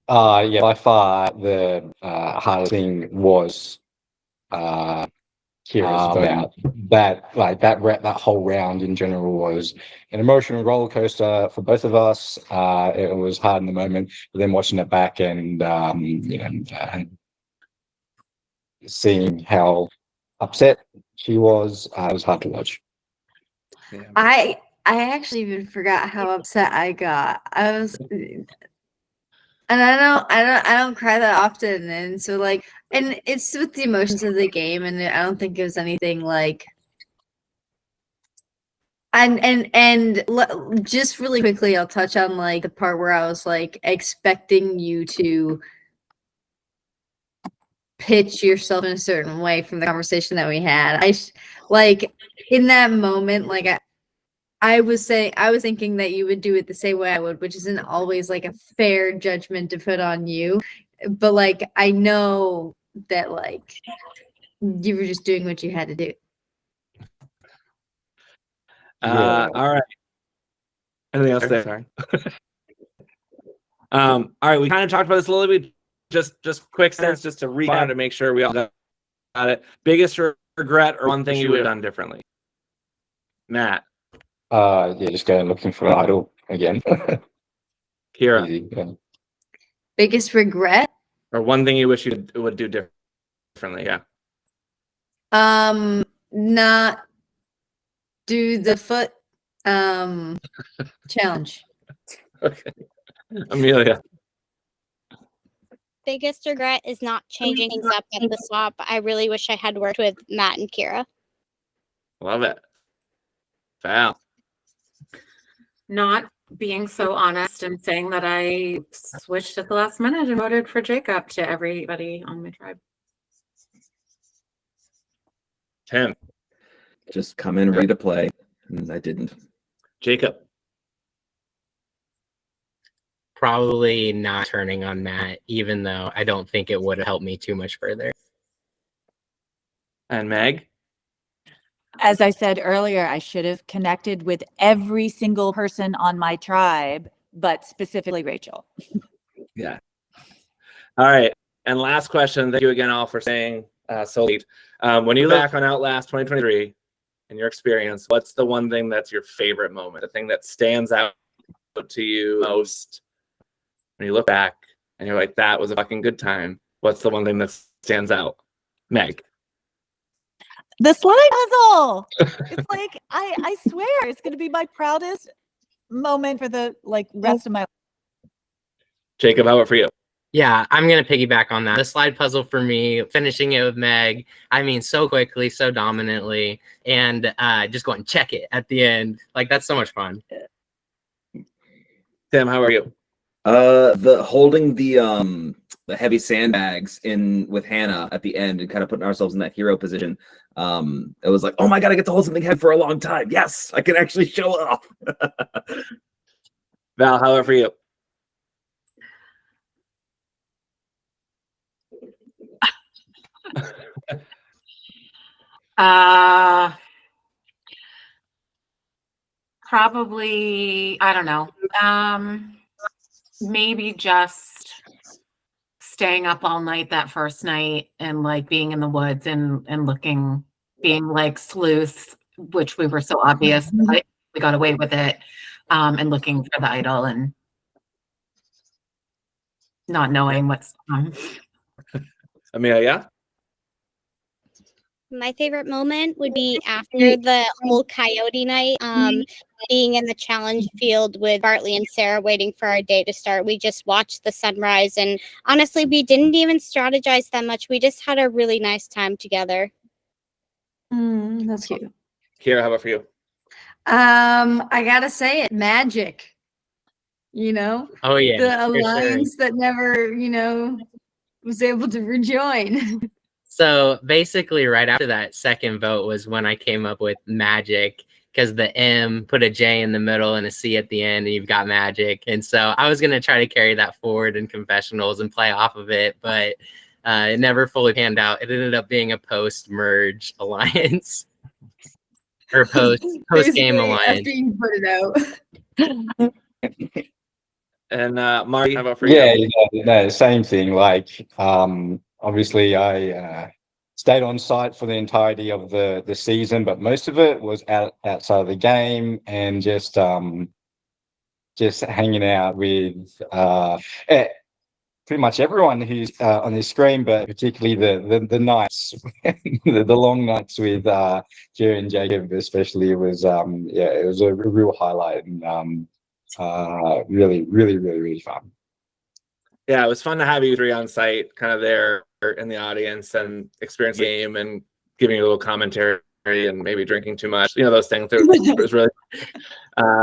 Yeah, by far the hardest thing was Ciara's vote. That whole round in general was an emotional roller coaster for both of us. It was hard in the moment, but then watching it back and seeing how upset she was, it was hard to watch. I actually even forgot how upset I got. I was, and I don't cry that often, and so like, and it's with the emotions of the game, and I don't think it was anything like. Just really quickly, I'll touch on like the part where I was like expecting you to pitch yourself in a certain way from the conversation that we had. Like in that moment, like I was thinking that you would do it the same way I would, which isn't always like a fair judgment to put on you. But like I know that like you were just doing what you had to do. Yeah. All right. Anything else there? Sorry. All right. We kind of talked about this a little bit. Just quick sense, just to recap to make sure we all got it. Biggest regret or one thing you would have done differently? Matt. Yeah, just going looking for an idol again. Ciara. Easy, yeah. Biggest regret? Or one thing you wish you would do differently? Yeah. Not do the foot challenge. Okay. Amelia. Biggest regret is not changing things up at the swap. I really wish I had worked with Matt and Ciara. Love it. Val. Not being so honest and saying that I switched at the last minute and voted for Jacob to everybody on my tribe. Tim. Just come in ready to play, and I didn't. Jacob. Probably not turning on Matt, even though I don't think it would have helped me too much further. And Meg. As I said earlier, I should have connected with every single person on my tribe, but specifically Rachel. Yeah. All right. And last question. Thank you again all for saying so late. When you look back on Outlast 2023 and your experience, what's the one thing that's your favorite moment? The thing that stands out to you most when you look back and you're like, that was a fucking good time. What's the one thing that stands out? Meg. The slide puzzle. It's like I swear it's going to be my proudest moment for the rest of my life. Jacob, how about for you? Yeah, I'm going to piggyback on that. The slide puzzle for me, finishing it with Meg, I mean, so quickly, so dominantly, and just going check it at the end. Like, that's so much fun. Tim, how are you? The holding the heavy sandbags in with Hannah at the end and kind of putting ourselves in that hero position. It was like, oh my god, I get to hold something heavy for a long time. Yes, I can actually show off. Val, how are for you? Probably, I don't know. Maybe just staying up all night that first night and like being in the woods and looking, being like sleuths, which we were so obvious, but we got away with it, and looking for the idol and not knowing what's Amelia? My favorite moment would be after the whole coyote night, being in the challenge field with Bartley and Sarah waiting for our day to start. We just watched the sunrise, and honestly, we didn't even strategize that much. We just had a really nice time together. That's cute. Ciara, how about for you? I gotta say it, magic. You know? Oh, yeah. The for sure. alliance that never, was able to rejoin. So basically, right after that second vote was when I came up with magic, because the M put a J in the middle and a C at the end, and you've got magic. And so I was going to try to carry that forward in confessionals and play off of it, but it never fully panned out. It ended up being a post-merge alliance or post-game alliance. After you put it out. And Marty, how about for Yeah, you? no, same thing. Like, obviously, I stayed on site for the entirety of the season, but most of it was outside of the game and just hanging out with pretty much everyone who's on this screen, but particularly the nights, the long nights with Ciara and Jacob, especially, was it was a real highlight, and really fun. Yeah, it was fun to have you three on site, kind of there in the audience and experience the game and giving a little commentary and maybe drinking too much. Those things. It was really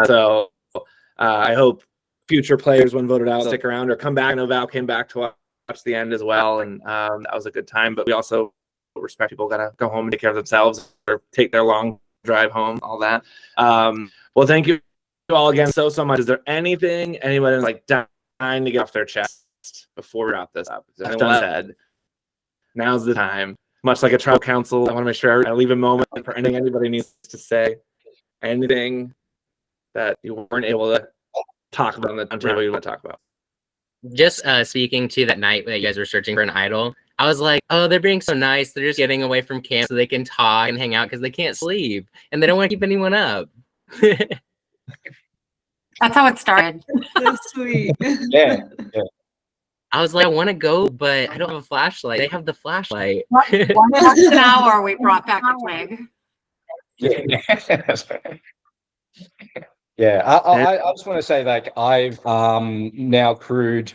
so. I hope future players, when voted out, stick around or come back. I know Val came back to watch the end as well, and that was a good time. But we also respect people gotta go home and take care of themselves or take their long drive home, all that. Well, thank you all again so much. Is there anything anyone is like dying to get off their chest before we wrap this up? As anyone said, now's the time. Much like a trial counsel, I want to make sure I leave a moment for anything anybody needs to say. Anything that you weren't able to talk about on the table you want to talk about. Just speaking to that night that you guys were searching for an idol, I was like, oh, they're being so nice. They're just getting away from camp so they can talk and hang out because they can't sleep and they don't want to keep anyone up. That's how it started. So sweet. Yeah. I was like, I want to go, but I don't have a flashlight. They have the flashlight. Once an hour, we brought back a twig. Yeah, I just want to say, like, I've now crewed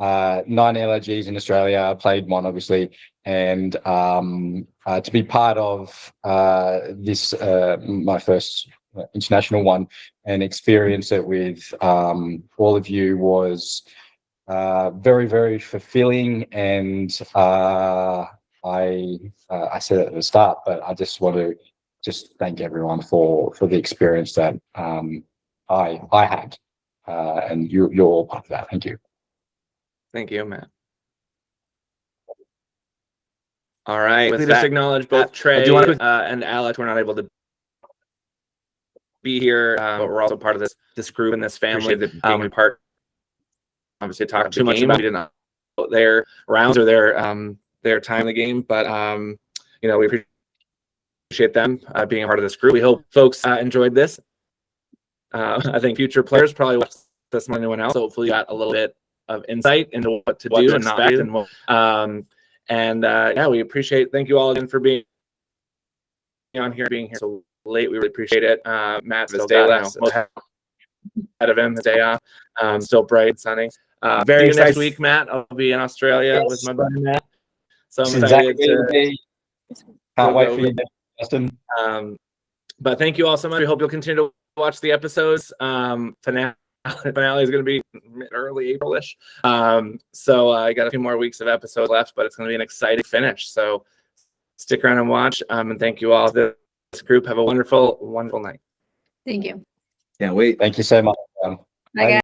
9 LRGs in Australia. I played one, obviously, and to be part of this, my first international one, and experience it with all of you was very fulfilling. And I said it at the start, but I just want to thank everyone for the experience that I had, and you're all part of that. Thank you. Thank you, Matt. All right. With that, acknowledge both Trey and Alex. We're not able to be here, but we're also part of this group and this family. We part obviously talk too much about. We did not their rounds or their time in the game, but we appreciate them being a part of this group. We hope folks enjoyed this. I think future players probably watch this more than anyone else. So hopefully, you got a little bit of insight into what to do and not do. And we appreciate. Thank you all again for being on here, being here so late. We really appreciate it. Matt's his day left. Most ahead of him, the day off. Still bright and sunny. Very next week, Matt. I'll be in Australia with my buddy Matt. So I'm excited to. Can't wait for you, Justin. But thank you all so much. We hope you'll continue to watch the episode. Finale is going to be early April-ish. So I got a few more weeks of episodes left, but it's going to be an exciting finish. So stick around and watch. And thank you all. This group, have a wonderful night. Thank you. Can't wait. Thank you so much. Bye, guys.